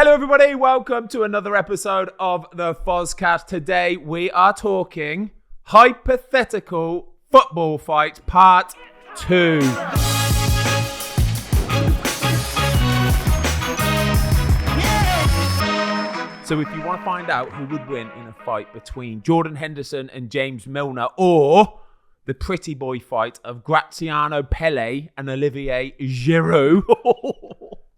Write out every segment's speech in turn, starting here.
Hello, everybody. Welcome to another episode of the Fozcast. Today, we are talking Hypothetical Football Fights Part 2. So if you want to find out who would win in a fight between Jordan Henderson and James Milner, or the pretty boy fight of Graziano Pelle and Olivier Giroud,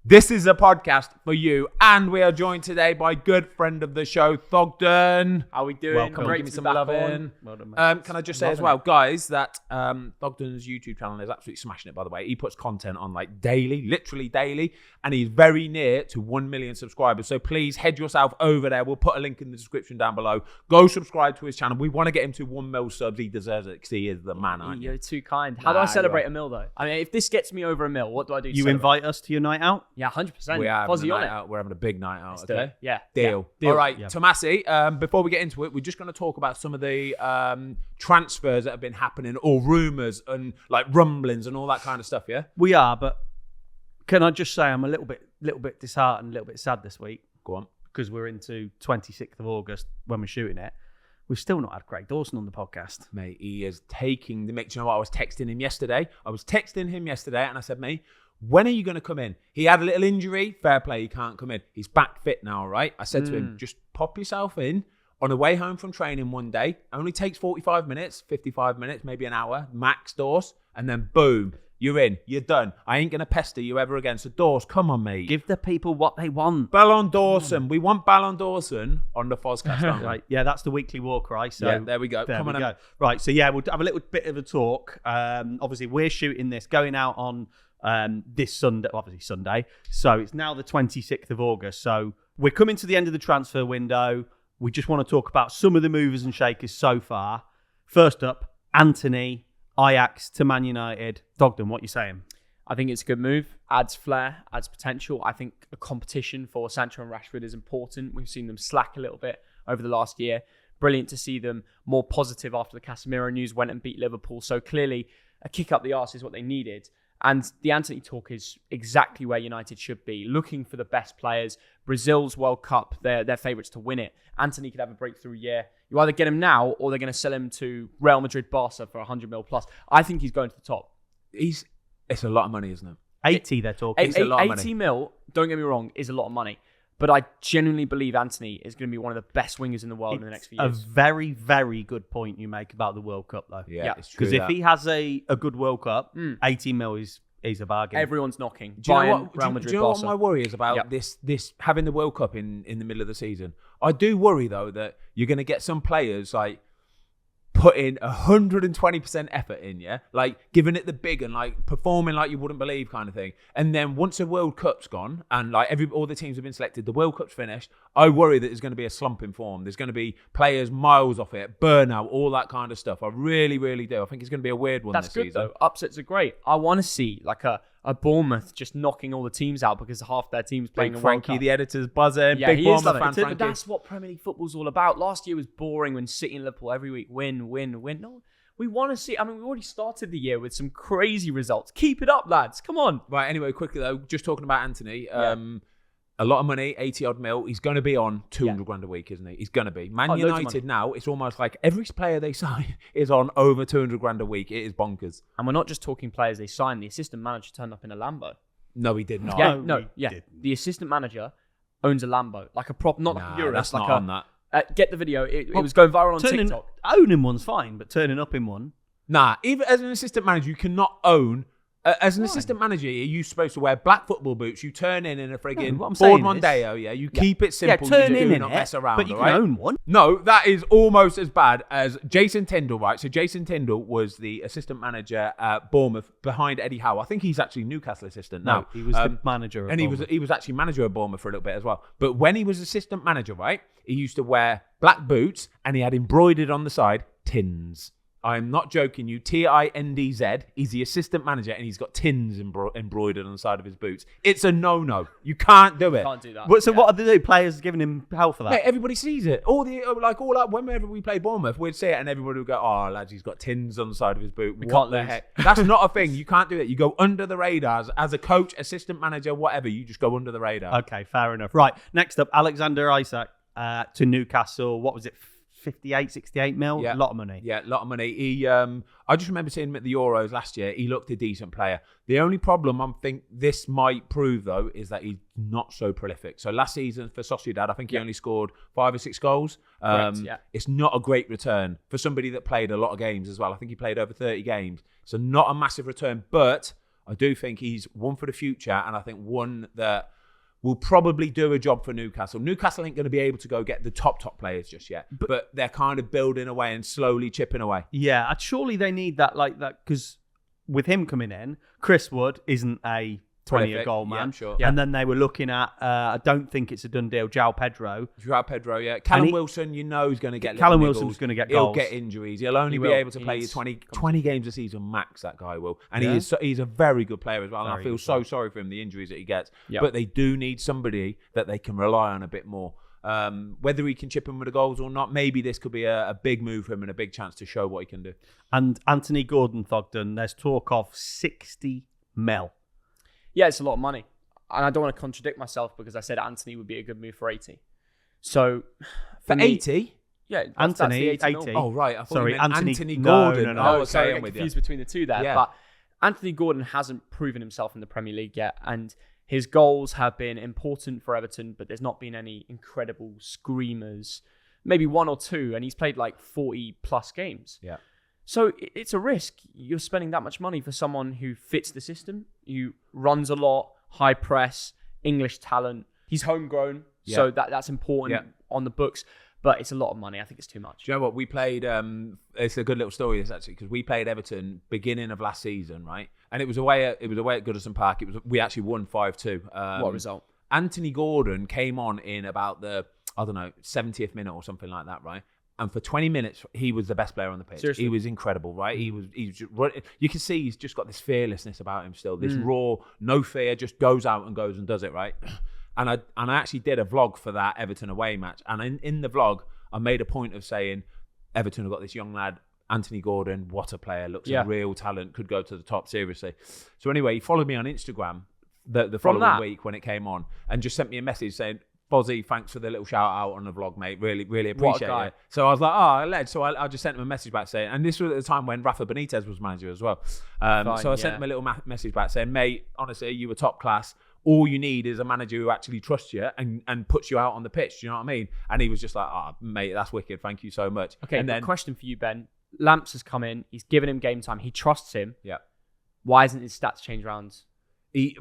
this is a podcast for you. And we are joined today by good friend of the show, Thogden. How are we doing? Welcome. Great Give me to some be back love on. in. Well done, Can I just say as well, guys, that Thogden's YouTube channel is absolutely smashing it, by the way. He puts content on like daily, literally daily, and he's very near to 1 million subscribers. So please head yourself over there. We'll put a link in the description down below. Go subscribe to his channel. We want to get him to 1 mil subs. He deserves it because he is the man, aren't you? You're too kind. How do I celebrate a mil, though? I mean, if this gets me over a mil, what do I do to You celebrate? invite us to your night out? Yeah, 100%. We are Fozzy having a on night it. out. We're having a big night out, Let's do okay? it. Yeah. Deal. Yeah. All right, Yeah. Tomasi, before we get into it, we're just going to talk about some of the transfers that have been happening, or rumours and like rumblings and all that kind of stuff, yeah? We are, but can I just say I'm a little bit disheartened, a little bit sad this week Go on. because we're into 26th of August when we're shooting it. We've still not had Craig Dawson on the podcast. Mate, he is taking the mix. You know what? I was texting him yesterday. And I said, mate, when are you going to come in? He had a little injury. Fair play, he can't come in. He's back fit now, all right? I said to him, just pop yourself in on the way home from training one day. Only takes 45 minutes, 55 minutes, maybe an hour, max, Dawes. And then boom, you're in. You're done. I ain't going to pester you ever again. So Dawes, come on, mate. Give the people what they want. Ballon Dawson. We want Ballon Dawson on the Fozcast, don't we? Right, yeah, that's the weekly war cry. So Yeah, there we go. There Come we on. go. Right, so yeah, we'll have a little bit of a talk. Obviously, we're shooting this going out on this Sunday, obviously Sunday. So it's now the 26th of August. So we're coming to the end of the transfer window. We just want to talk about some of the movers and shakers so far. First up, Antony, Ajax to Man United. Thogden, what you saying? I think it's a good move. Adds flair, adds potential. I think a competition for Sancho and Rashford is important. We've seen them slack a little bit over the last year. Brilliant to see them more positive after the Casemiro news went and beat Liverpool. So clearly, a kick up the arse is what they needed. And the Antony talk is exactly where United should be, looking for the best players. Brazil's World Cup, they're favourites to win it. Antony could have a breakthrough year. You either get him now or they're going to sell him to Real Madrid, Barca for 100 mil plus. I think he's going to the top. It's a lot of money, isn't it? 80, they're talking. It's a lot of money. 80 mil, don't get me wrong, is a lot of money. But I genuinely believe Antony is going to be one of the best wingers in the world in the next few years. A very, very good point you make about the World Cup, though. Yeah, it's true. Because if he has a good World Cup, 80 mil is a bargain. Everyone's knocking. Do you know Bayern, what? Real Do Madrid, you know what Barca. my worry is about this having the World Cup in the middle of the season? I do worry though that you're going to get some players like putting 120% effort in, yeah, like giving it the big and like performing like you wouldn't believe kind of thing. And then once the World Cup's gone and like all the teams have been selected, the World Cup's finished, I worry that there's going to be a slump in form. There's going to be players miles off it, burnout, all that kind of stuff. I really, really do. I think it's going to be a weird one That's this good season. though. Upsets are great. I want to see like a Bournemouth just knocking all the teams out because half their team's playing Big a World Frankie, Cup. the editor's buzzing. Yeah, Big he is Bournemouth loving fan it. Frankie. That's what Premier League football's all about. Last year was boring when City and Liverpool every week win. No, we want to see. I mean, we already started the year with some crazy results. Keep it up, lads. Come on. Right, anyway, quickly though, just talking about Antony. A lot of money, 80 odd mil. He's going to be on 200 grand a week, isn't he? He's going to be. Man United now, it's almost like every player they sign is on over 200 grand a week. It is bonkers. And we're not just talking players they signed. The assistant manager turned up in a Lambo. No, he did not. Didn't. The assistant manager owns a Lambo, like a prop, not like a Urus. That's like not on that. Get the video. It was going viral on TikTok. Owning one's fine, but turning up in one. Nah, even as an assistant manager, you cannot own. As an assistant manager, you're supposed to wear black football boots. You turn in a friggin' Ford Mondeo, yeah? You keep it simple. Turn you in not mess around, but you can right? own one. No, that is almost as bad as Jason Tindall, right? So Jason Tindall was the assistant manager at Bournemouth behind Eddie Howe. I think he's actually Newcastle assistant now. No, he was the manager of Bournemouth. he was actually manager of Bournemouth for a little bit as well. But when he was assistant manager, right, he used to wear black boots and he had embroidered on the side tins. I'm not joking you, Tindz. He's the assistant manager and he's got tins embroidered on the side of his boots. It's a no-no. You can't do it. Can't do that. What are the players giving him hell for that? Mate, everybody sees it. Whenever we played Bournemouth, we'd see it and everybody would go, "Oh, lads, he's got tins on the side of his boot." We What can't the lose. heck? That's not a thing. You can't do it. You go under the radars as a coach, assistant manager, whatever. You just go under the radar. Okay, fair enough. Right, next up, Alexander Isak to Newcastle. What was it? 58, 68 mil? Yeah. A lot of money. Yeah, a lot of money. He, I just remember seeing him at the Euros last year. He looked a decent player. The only problem I think this might prove, though, is that he's not so prolific. So last season for Sociedad, I think he only scored 5 or 6 goals. Correct, yeah. It's not a great return for somebody that played a lot of games as well. I think he played over 30 games. So not a massive return, but I do think he's one for the future, and I think one that will probably do a job for Newcastle. Newcastle ain't going to be able to go get the top players just yet, but they're kind of building away and slowly chipping away. Yeah, surely they need that because with him coming in, Chris Wood isn't a 20-year goal man. Yeah, sure. And then they were looking at, I don't think it's a done deal, João Pedro. Yeah. Callum Wilson, he's going to get Callum little Wilson's going to get He'll goals. get injuries. He'll only be able to play you 20 games a season max, that guy will. And he's a very good player as well. And I feel so sorry for him, the injuries that he gets. Yep. But they do need somebody that they can rely on a bit more. Whether he can chip in with the goals or not, maybe this could be a big move for him and a big chance to show what he can do. And Antony Gordon Thogden, there's talk of 60 mil. Yeah, it's a lot of money. And I don't want to contradict myself because I said Antony would be a good move for 80. So for 80? Yeah, Antony, that's the 80 mil. Oh, right. I thought you meant Antony No, Gordon. no. Oh, okay, sorry, I'm I'm with confused you. between the two there. Yeah. But Antony Gordon hasn't proven himself in the Premier League yet. And his goals have been important for Everton, but there's not been any incredible screamers. Maybe 1 or 2, and he's played like 40 plus games. Yeah. So it's a risk. You're spending that much money for someone who fits the system, who runs a lot, high press, English talent. He's homegrown, so that's important on the books. But it's a lot of money. I think it's too much. Do you know what? We played, it's a good little story, this actually, because we played Everton beginning of last season, right? And it was away at Goodison Park. We actually won 5-2. What result? Antony Gordon came on in about the, 70th minute or something like that, right? And for 20 minutes, he was the best player on the pitch. Seriously? He was incredible, right? He was just, you can see he's just got this fearlessness about him still. This raw, no fear, just goes out and goes and does it, right? And I actually did a vlog for that Everton away match. And in the vlog, I made a point of saying, Everton have got this young lad, Antony Gordon, what a player, looks a real talent, could go to the top, seriously. So anyway, he followed me on Instagram the following week when it came on and just sent me a message saying, Fozzy, thanks for the little shout out on the vlog, mate. Really, really appreciate it. So I was like, ledge. So I just sent him a message back saying, and this was at the time when Rafa Benitez was manager as well. So I sent him a little message back saying, mate, honestly, you were top class. All you need is a manager who actually trusts you and puts you out on the pitch. Do you know what I mean? And he was just like, mate, that's wicked. Thank you so much. Okay, and then question for you, Ben. Lamps has come in. He's given him game time. He trusts him. Yeah. Why isn't his stats changed rounds? The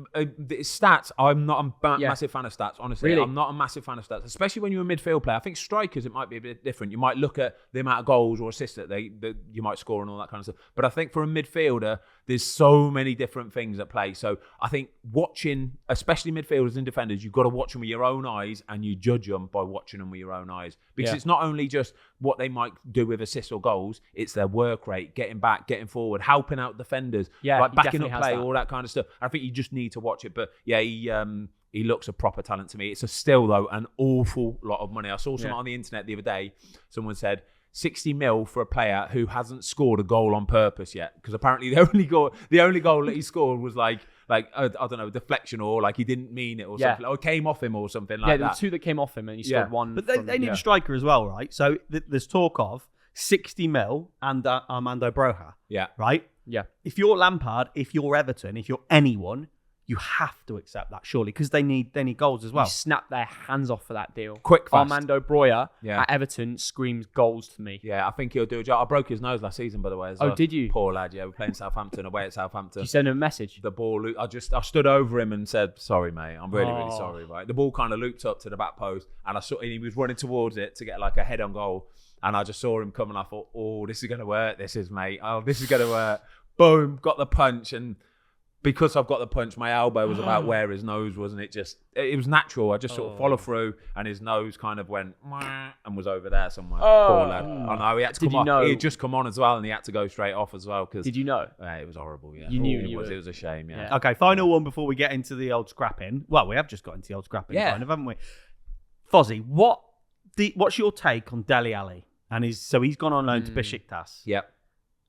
stats, I'm not a massive fan of stats, honestly. Really? I'm not a massive fan of stats, especially when you're a midfield player. I think strikers, it might be a bit different. You might look at the amount of goals or assists that you might score and all that kind of stuff. But I think for a midfielder, there's so many different things at play. So I think watching, especially midfielders and defenders, you've got to watch them with your own eyes and you judge them by watching them with your own eyes. Because it's not only just what they might do with assists or goals, it's their work rate, getting back, getting forward, helping out defenders, like backing up play, all that kind of stuff. I think you just need to watch it. But yeah, he looks a proper talent to me. It's still, though, an awful lot of money. I saw something on the internet the other day. Someone said 60 mil for a player who hasn't scored a goal on purpose yet. Because apparently the only goal that he scored was like I don't know, deflection or like he didn't mean it or something. Or came off him or something like that. Yeah, there were 2 that came off him and he scored 1. But they need a striker as well, right? So there's talk of 60 mil and Armando Broja. Yeah. Right? Yeah. If you're Lampard, if you're Everton, if you're anyone, you have to accept that, surely, because they need goals as well. You snap their hands off for that deal. Quick, fast. Armando Broja at Everton screams goals to me. Yeah, I think he'll do a job. I broke his nose last season, by the way. As well. Did you? Poor lad, yeah. We're playing Southampton, away at Southampton. Did you send him a message? The ball, I stood over him and said, sorry, mate. I'm really, really sorry, right? The ball kind of looped up to the back post and he was running towards it to get like a head on goal. And I just saw him come and I thought, this is going to work. This is, mate. This is going to work. Boom, got the punch and because I've got the punch, my elbow was about where his nose was, and it was natural. I just sort of followed through, and his nose kind of went and was over there somewhere. Poor lad. I know he had to come on. He had just come on as well, and he had to go straight off as well. Did you know? It was horrible. Yeah, you knew it was a shame. Yeah. Okay, final one before we get into the old scrapping. Well, we have just got into the old scrapping, kind of, haven't we? Fozzy, what's your take on Dele Alli? And he's gone on loan to Besiktas. Yep.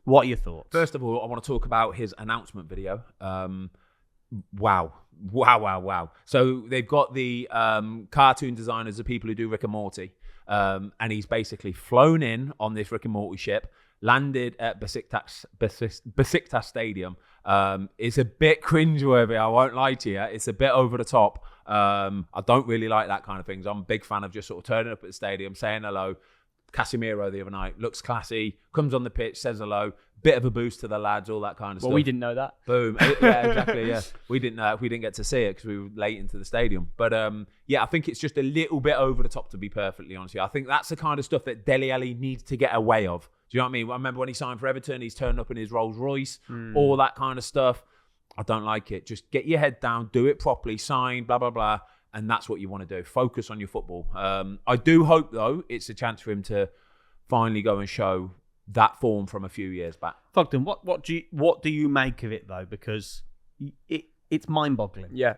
What are your thoughts? First of all, I want to talk about his announcement video. Wow. So they've got the cartoon designers, the people who do Rick and Morty. And he's basically flown in on this Rick and Morty ship, landed at Besiktas Stadium. It's a bit cringeworthy, I won't lie to you. It's a bit over the top. I don't really like that kind of things. I'm a big fan of just sort of turning up at the stadium, saying hello. Casemiro the other night looks classy, comes on the pitch, says hello, bit of a boost to the lads, all that kind of stuff. Well, we didn't know that. Boom. Yeah, exactly. Yeah, we didn't know. We didn't get to see it because we were late into the stadium. But I think it's just a little bit over the top, to be perfectly honest with you. I think that's the kind of stuff that Dele Alli needs to get away of. Do you know what I mean? I remember when he signed for Everton, he's turned up in his Rolls Royce, all that kind of stuff. I don't like it. Just get your head down, do it properly, sign, blah, blah, blah. And that's what you want to do. Focus on your football. I do hope, though, it's a chance for him to finally go and show that form from a few years back. Thogden, what do you make of it, though? Because it's mind-boggling. Yeah.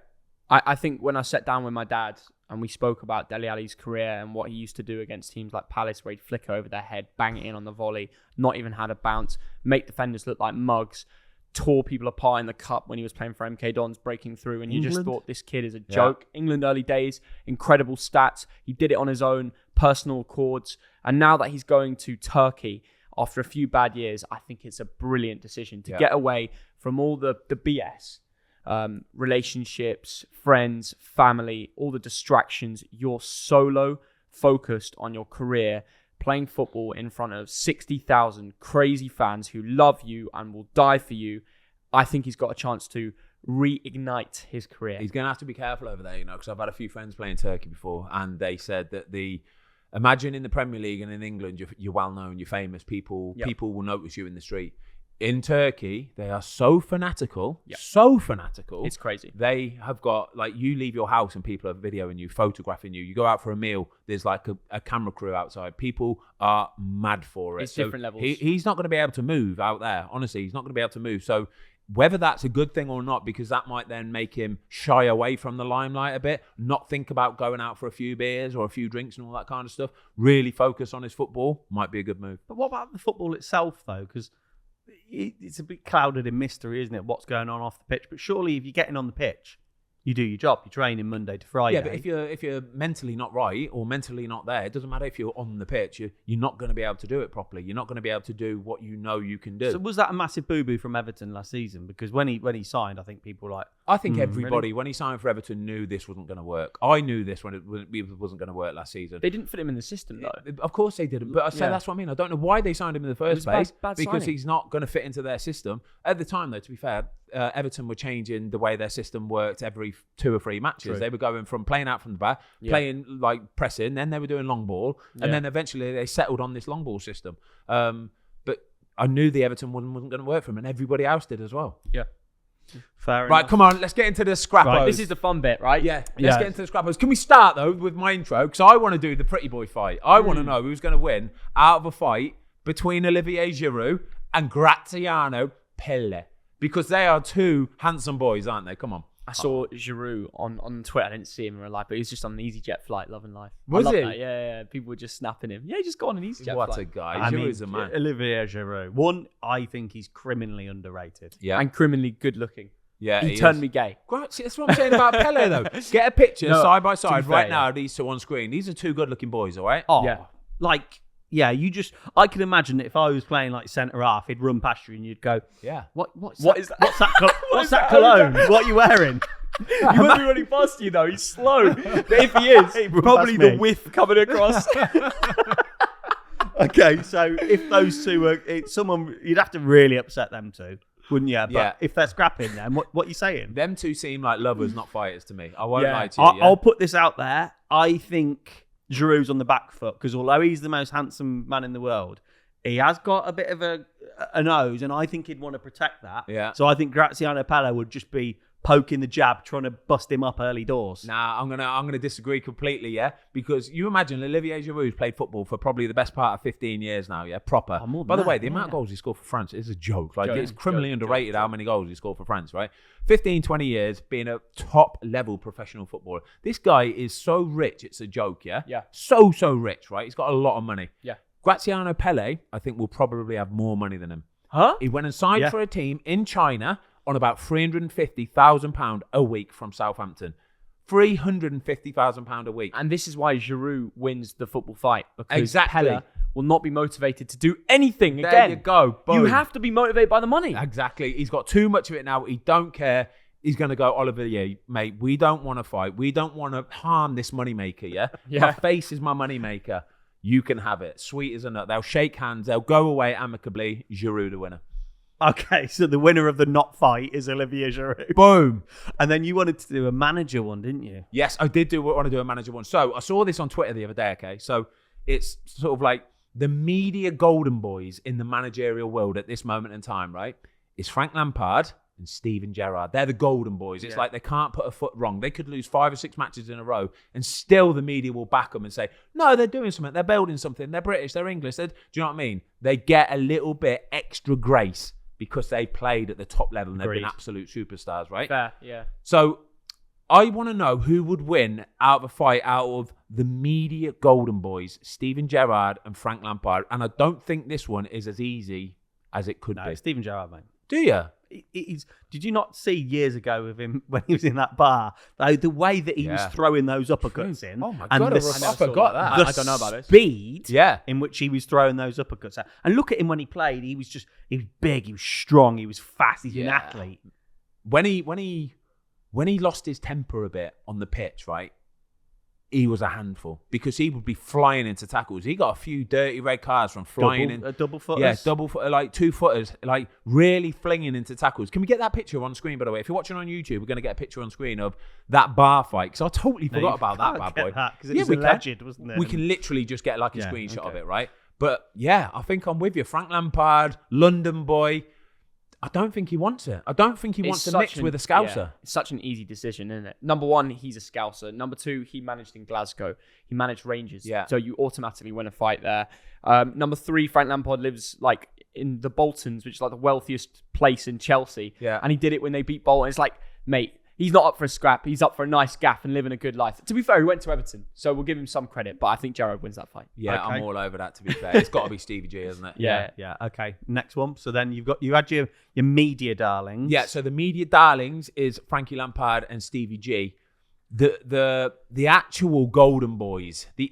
I think when I sat down with my dad and we spoke about Dele Alli's career and what he used to do against teams like Palace, where he'd flick over their head, bang it in on the volley, not even had a bounce, make defenders look like mugs, tore people apart in the cup when he was playing for MK Dons, breaking through, and you just thought this kid is a joke. England early days, incredible stats. He did it on his own, personal accords. And now that he's going to Turkey after a few bad years, I think it's a brilliant decision to get away from all the BS, relationships, friends, family, all the distractions. You're solo focused on your career, playing football in front of 60,000 crazy fans who love you and will die for you. I think he's got a chance to reignite his career. He's going to have to be careful over there, because I've had a few friends playing Turkey before, and they said that imagine in the Premier League and in England, you're well known, you're famous, people will notice you in the street. In Turkey, they are so fanatical, It's crazy. They have got, you leave your house and people are videoing you, photographing you. You go out for a meal, there's a camera crew outside. People are mad for it. It's different levels. He's not going to be able to move out there. Honestly, he's not going to be able to move. So whether that's a good thing or not, because that might then make him shy away from the limelight a bit, not think about going out for a few beers or a few drinks and all that kind of stuff, really focus on his football, might be a good move. But what about the football itself, though? Because it's a bit clouded in mystery, isn't it? What's going on off the pitch? But surely, if you're getting on the pitch, you do your job. You're training Monday to Friday. Yeah, but if you're mentally not right or mentally not there, it doesn't matter if you're on the pitch. You're not going to be able to do it properly. You're not going to be able to do what you know you can do. So was that a massive boo-boo from Everton last season? Because when he signed, I think people were like... I think everybody, when he signed for Everton, knew this wasn't going to work. I knew this when it wasn't going to work last season. They didn't fit him in the system, though. Of course they didn't. But I say that's what I mean. I don't know why they signed him in the first place. Bad because signing. he's not going to fit into their system. At the time, though, to be fair, Everton were changing the way their system worked every 2 or 3 matches. True. They were going from playing out from the back, playing pressing, then they were doing long ball, and then eventually they settled on this long ball system. But I knew the Everton one wasn't going to work for him, and everybody else did as well. Yeah. Fair right, enough. come on, let's get into the scrappos. Right, this is the fun bit, right? Yeah, let's get into the scrappos. Can we start, though, with my intro? Because I want to do the pretty boy fight. I want to know who's going to win out of a fight between Olivier Giroud and Graziano Pelle. Because they are 2 handsome boys, aren't they? Come on. I saw Giroud on Twitter. I didn't see him in real life, but he was just on an EasyJet flight, loving life. Was he? That. Yeah. People were just snapping him. Yeah, just go on an EasyJet flight. What a guy. Giroud's a man. Olivier Giroud. One, I think he's criminally underrated. Yeah. And criminally good looking. Yeah, he turned me gay. See, that's what I'm saying about Pele, though. Get a picture side by side right fair, now, these 2 on screen. These are 2 good-looking boys, all right? Oh, yeah. I could imagine that if I was playing centre half, he'd run past you and you'd go, yeah. What is that? What's that cologne? What are you wearing? He won't be running past you, though. He's slow. But if he is, probably the whiff coming across. Okay, so if those 2 are someone, you'd have to really upset them 2, wouldn't you? But if they're scrapping, then what are you saying? Them 2 seem like lovers, not fighters to me. I won't lie to you. I'll put this out there. I think Giroud's on the back foot because although he's the most handsome man in the world, he has got a bit of a nose, and I think he'd want to protect that. Yeah. So I think Graziano Pelle would just be poking the jab, trying to bust him up early doors. Nah, I'm gonna disagree completely, yeah. Because you imagine Olivier Giroud's played football for probably the best part of 15 years now, yeah, proper. Oh, more than By the that, way, the amount of goals he scored for France is a joke. Like, it's criminally joke, underrated how many goals he scored for France, right? 15, 20 years being a top-level professional footballer. This guy is so rich, it's a joke, yeah? Yeah. So rich, right? He's got a lot of money. Yeah. Graziano Pelle, I think, will probably have more money than him. Huh? He went and signed for a team in China on about £350,000 a week from Southampton. £350,000 a week. And this is why Giroud wins the football fight. Because Exactly. Pelle will not be motivated to do anything There again. you go. Boom. You have to be motivated by the money. Exactly. He's got too much of it now. He don't care. He's going to go, Olivier, mate, we don't want to fight. We don't want to harm this moneymaker, yeah? My face is my moneymaker. You can have it. Sweet as a nut. They'll shake hands. They'll go away amicably. Giroud the winner. Okay, so the winner of the not fight is Olivier Giroud. Boom. And then you wanted to do a manager one, didn't you? Yes, I did want to do a manager one. So I saw this on Twitter the other day, okay? So it's sort of like the media golden boys in the managerial world at this moment in time, right? It's Frank Lampard and Steven Gerrard. They're the golden boys. It's like they can't put a foot wrong. They could lose 5 or 6 matches in a row and still the media will back them and say, no, they're doing something. They're building something. They're British. They're English. Do you know what I mean? They get a little bit extra grace because they played at the top level and they've been absolute superstars, right? Fair, yeah. So I want to know who would win out of a fight out of the media golden boys, Steven Gerrard and Frank Lampard. And I don't think this one is as easy as it could be. Steven Gerrard, mate. Do you? Did you not see years ago with him when he was in that bar, the way that he was throwing those uppercuts in? Oh my and God, I forgot that. I don't know about it. Speed in which he was throwing those uppercuts out. And look at him when he played. He was big, he was strong, he was fast, he's an athlete. When he lost his temper a bit on the pitch, right? He was a handful because he would be flying into tackles. He got a few dirty red cards from flying in. Double footers? Yeah, double footer, like 2 footers, like really flinging into tackles. Can we get that picture on screen, by the way? If you're watching on YouTube, we're going to get a picture on screen of that bar fight because I totally forgot about that bad boy. Because it was alleged, wasn't it? We can literally just get like a screenshot of it, right? But yeah, I think I'm with you. Frank Lampard, London boy. I don't think he wants it. I don't think he wants to mix with a Scouser. Yeah, it's such an easy decision, isn't it? Number one, he's a Scouser. Number two, he managed in Glasgow. He managed Rangers. Yeah. So you automatically win a fight there. Number three, Frank Lampard lives like in the Boltons, which is like the wealthiest place in Chelsea. Yeah. And he did it when they beat Bolton. It's like, mate, he's not up for a scrap. He's up for a nice gaff and living a good life. To be fair, he went to Everton, so we'll give him some credit. But I think Gerrard wins that fight. Yeah, okay. I'm all over that, to be fair. It's got to be Stevie G, isn't it? Yeah. Okay. Next one. So then you had your media darlings. Yeah. So the media darlings is Frankie Lampard and Stevie G. The actual golden boys, the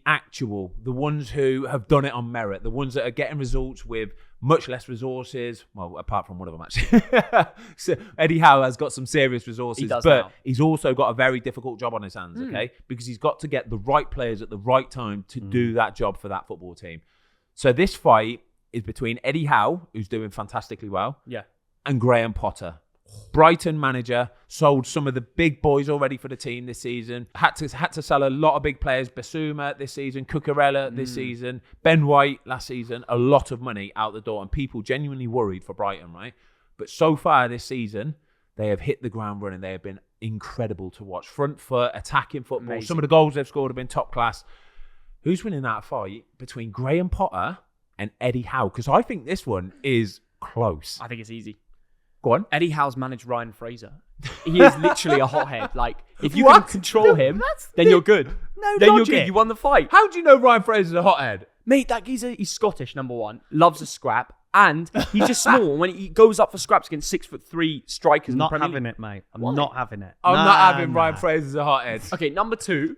ones who have done it on merit, the ones that are getting results with much less resources. Well, apart from one of them, actually. So Eddie Howe has got some serious resources, he's also got a very difficult job on his hands, okay? Because he's got to get the right players at the right time to do that job for that football team. So this fight is between Eddie Howe, who's doing fantastically well, and Graham Potter. Brighton manager, sold some of the big boys already for the team this season. Had to sell a lot of big players. Basuma this season, Cucurella this season, Ben White last season. A lot of money out the door, and people genuinely worried for Brighton, right? But so far this season, they have hit the ground running. They have been incredible to watch. Front foot, attacking football. Amazing. Some of the goals they've scored have been top class. Who's winning that fight between Graham Potter and Eddie Howe? Because I think this one is close. I think it's easy. Go on. Eddie Howe's managed Ryan Fraser. He is literally a hothead. Like, if you can control him, then you're good. Then you're good. You won the fight. How do you know Ryan Fraser's a hothead? Mate, that geezer, he's Scottish, number one. Loves a scrap. And he's just small. When he goes up for scraps against 6'3" strikers, not having it, mate. I'm not having it. I'm not having Ryan Fraser as a hothead. Okay, number two,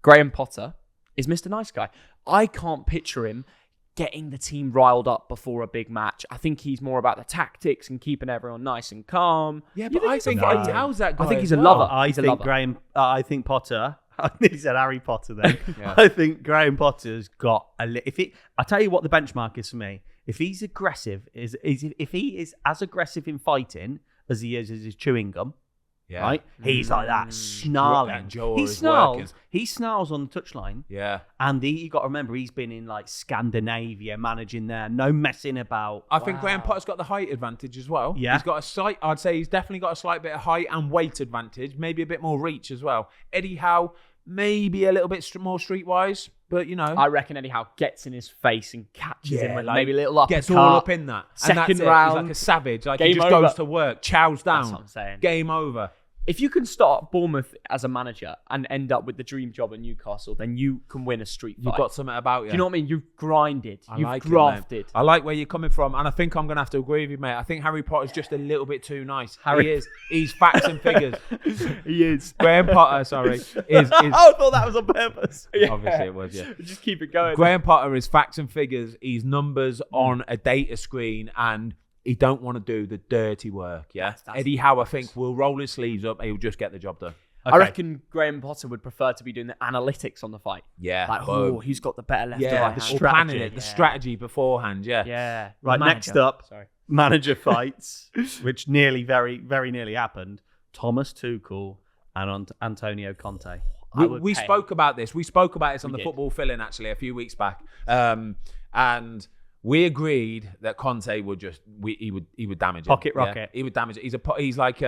Graham Potter is Mr. Nice Guy. I can't picture him getting the team riled up before a big match. I think he's more about the tactics and keeping everyone nice and calm. Yeah, but I think how's that guy? I think he's a lover. I think Potter. I nearly said Harry Potter then. I think Graham Potter's got I tell you what the benchmark is for me. If he's aggressive, if he is as aggressive in fighting as he is as his chewing gum, Yeah. Right? He's like that, snarling. He snarls on the touchline. Yeah. And you got to remember, he's been in like Scandinavia, managing there. No messing about. I think Graham Potter's got the height advantage as well. Yeah. He's got I'd say he's definitely got a slight bit of height and weight advantage, maybe a bit more reach as well. Eddie Howe, maybe a little bit more streetwise, but I reckon Eddie Howe gets in his face and catches him with maybe a little uppercut. Gets all up in that. Second and that's round. He's like a savage. Like Game he just over. goes to work, chows down. That's what I'm saying. Game over. If you can start Bournemouth as a manager and end up with the dream job at Newcastle, then you can win a street fight. You've got something about you. Do you know what I mean? You've grinded. You've like grafted. It, I like where you're coming from, and I think I'm going to have to agree with you, mate. I think Harry Potter's just a little bit too nice. He is. He's facts and figures. He is. Graham Potter, sorry. Is I thought that was on purpose. Obviously it was, yeah. Just keep it going. Graham Potter is facts and figures. He's numbers on a data screen, and he don't want to do the dirty work, yeah? That's Eddie Howe, I think, will roll his sleeves up. He'll just get the job done. I reckon Graham Potter would prefer to be doing the analytics on the fight. Yeah. Like, who's got the better left or yeah, right the hand. planning it, the strategy beforehand, yeah. Yeah. Right, next up, Sorry. manager fights, which very nearly happened. Thomas Tuchel and Antonio Conte. We spoke about this. We spoke about this on the did. football fill-in, actually, a few weeks back. And we agreed that Conte would he would damage him. Pocket rocket. Yeah? He would damage it. He's like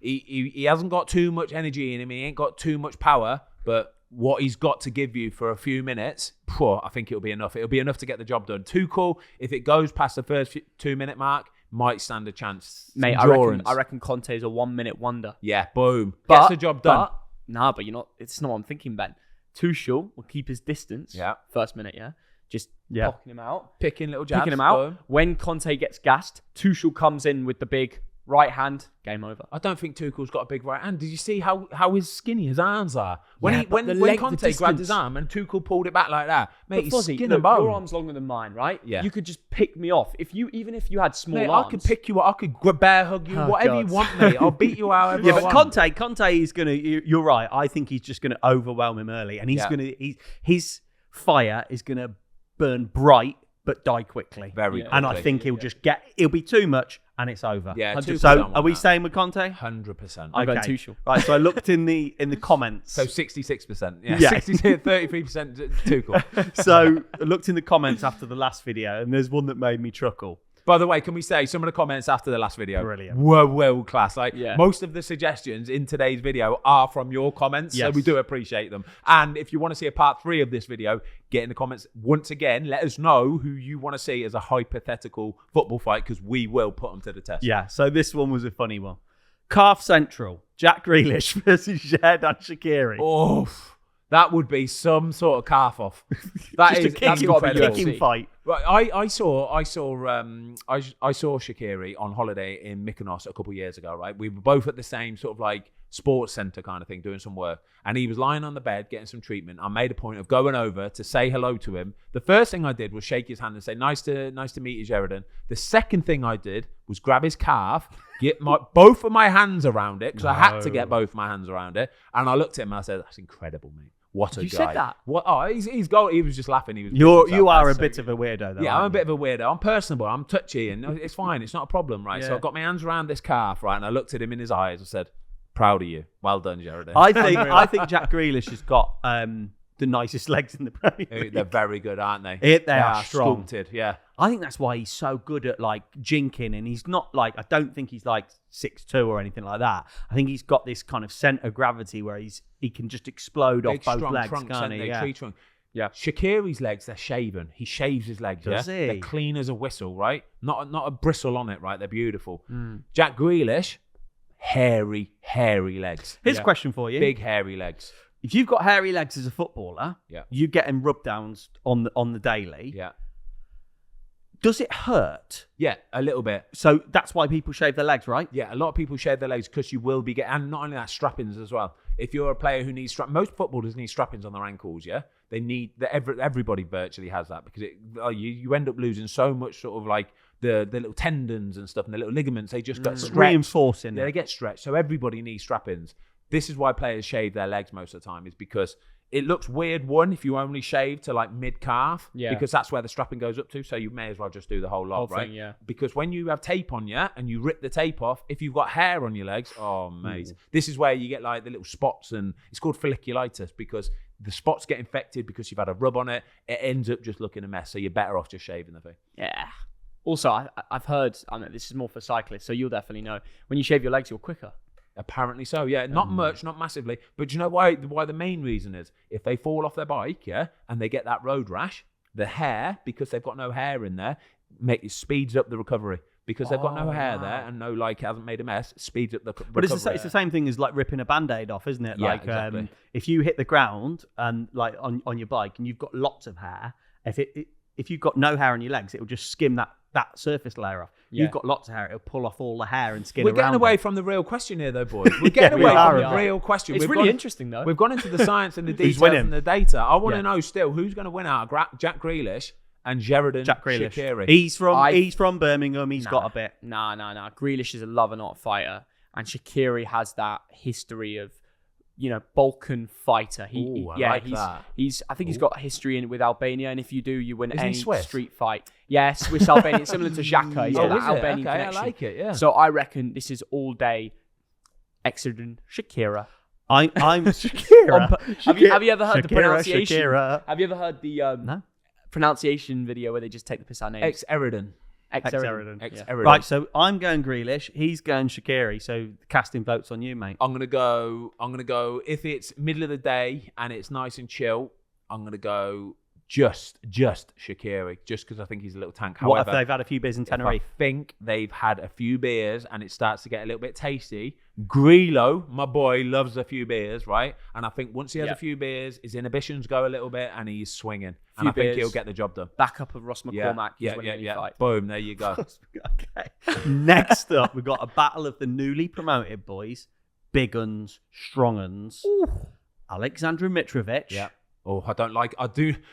he hasn't got too much energy in him. He ain't got too much power, but what he's got to give you for a few minutes, I think it'll be enough. It'll be enough to get the job done. Tuchel, if it goes past the first 2-minute mark, might stand a chance. Mate, I reckon Conte is a 1 minute wonder. Yeah, boom. Gets the job done. But you're not. It's not what I'm thinking, Ben. Tuchel will keep his distance. Yeah. First minute, yeah. Just blocking him out. Picking little jabs. Picking him out. Boom. When Conte gets gassed, Tuchel comes in with the big right hand. Game over. I don't think Tuchel's got a big right hand. Did you see how his skinny his arms are? When Conte grabbed his arm and Tuchel pulled it back like that, mate, he's Fozzy, skin look, and bone. your arm's longer than mine, right? Yeah. You could just pick me off. Even if you had small Mate, arms. I could pick you up. I could bear hug you, whatever God. you want, mate. I'll beat you however I But want. Conte is going to, you're right. I think he's just going to overwhelm him early. And his fire is going to burn bright, but die quickly. Very And I quickly. think it'll be too much and it's over. Yeah, Tuchel So don't want are we that. staying with Conte? 100%. I'm going Tuchel. Right, so I looked in the comments. So 66%. Yeah, Yeah. 33% Tuchel. So I looked in the comments after the last video, and there's one that made me chuckle. By the way, can we say some of the comments after the last video Brilliant. were world class? Like Yeah. most of the suggestions in today's video are from your comments, so Yes. we do appreciate them. And if you want to see a part 3 of this video, get in the comments once again. Let us know who you want to see as a hypothetical football fight, because we will put them to the test. Yeah, so this one was a funny one. Calf Central, Jack Grealish versus Gerrard and Shaqiri. Oh, that would be some sort of calf off. That's Just a got to be kicking UFC. fight. Right, I saw Shaqiri on holiday in Mykonos a couple of years ago. Right, we were both at the same sort of like sports center kind of thing, doing some work, and he was lying on the bed getting some treatment. I made a point of going over to say hello to him. The first thing I did was shake his hand and say, "Nice to meet you, Gerrard." The second thing I did was grab his calf, get both of my hands around it, because I had to get both my hands around it, and I looked at him and I said, "That's incredible, mate. What a guy." You said that? What? Oh, he's got. He was just laughing. He was. You are a bit of a weirdo, though. Yeah, I'm a aren't bit of a weirdo. I'm personable. I'm touchy, and it's fine. It's not a problem, right? So I got my hands around this calf, right, and I looked at him in his eyes and said, "Proud of you. Well done, Gerrard." I think Jack Grealish has got the nicest legs in the Premier League. They're very good, aren't they? They are strong. Sculpted, yeah. I think that's why he's so good at like jinking, and he's not like, I don't think he's like 6'2" or anything like that. I think he's got this kind of center of gravity where he can just explode Big, off both strong legs, trunks, can't aren't he? they? Yeah. Tree trunk. Yeah. Shaqiri's legs, they're shaven. He shaves his legs, Does yeah? he? They're clean as a whistle, right? Not a bristle on it, right? They're beautiful. Jack Grealish, hairy legs. Here's a question for you. Big hairy legs. If you've got hairy legs as a footballer, Yeah. you getting rub downs on the daily. Yeah. Does it hurt? Yeah, a little bit. So that's why people shave their legs, right? Yeah, a lot of people shave their legs because you will be getting, and not only that, strappings as well. If you're a player who needs most footballers need strappings on their ankles, yeah? They need, everybody virtually has that, because you end up losing so much sort of like the little tendons and stuff and the little ligaments, they just get stretched. Reinforcing They it. get stretched, so everybody needs strappings. This is why players shave their legs most of the time, is because it looks weird, if you only shave to like mid-calf, Yeah. because that's where the strapping goes up to, so you may as well just do the whole lot, Whole right? thing, yeah. Because when you have tape on you and you rip the tape off, if you've got hair on your legs, oh, mate. This is where you get like the little spots, and it's called folliculitis because the spots get infected because you've had a rub on it. It ends up just looking a mess, so you're better off just shaving the thing. Yeah. Also, I've heard, this is more for cyclists, so you'll definitely know, when you shave your legs, you're quicker. Apparently so, yeah. Not much, not massively. But do you know why the main reason is? If they fall off their bike, and they get that road rash, the hair, because they've got no hair in there, it speeds up the recovery. Because they've got no hair there and no, hasn't made a mess, it speeds up the recovery. But it's the same thing as like ripping a Band-Aid off, isn't it? Yeah, Like, exactly. if you hit the ground and like on your bike and you've got lots of hair, if you've got no hair on your legs, it will just skim that surface layer off. Yeah. You've got lots of hair, it'll pull off all the hair and skin We're around getting away it. from the real question here, though, boys. We're getting away from the real question. It's really interesting, though. We've gone into the science and the Who's details winning? and the data. I want to know still who's going to win out of Jack Grealish and Gerrard and Jack Grealish. Shaqiri. He's from Birmingham. He's got a bit. Nah. Grealish is a lover, not a fighter. And Shaqiri has that history of, Balkan fighter. Ooh, I like that. I think he's got a history with Albania, and if you do, you win Isn't he any Swiss? street fight. Yeah, Swiss Albanian, similar to Xhaka. He's got that is it? Albanian Okay, connection. I like it, yeah. So I reckon this is all day Exodus Shakira. I'm Shakira. Have you ever heard the pronunciation? Shakira. Have you ever heard the pronunciation video where they just take the piss out of names? Ex-Eridan. Ex-Eridan. Ex-Eridan. Right, so I'm going Grealish. He's going Shaqiri. So casting votes on you, mate. I'm gonna go. If it's middle of the day and it's nice and chill, I'm gonna go just Shaqiri, just because I think he's a little tank. What However, if they've had a few beers in Tenerife? I think they've had a few beers and it starts to get a little bit tasty. Grillo, my boy, loves a few beers, right? And I think once he has a few beers, his inhibitions go a little bit and he's swinging. And I think he'll get the job done. Backup of Ross McCormack. Yeah. Fight. Boom, there you go. Okay. Next up, we've got a battle of the newly promoted boys. Big uns, strong uns. Alexander Mitrovic. Yeah. Oh,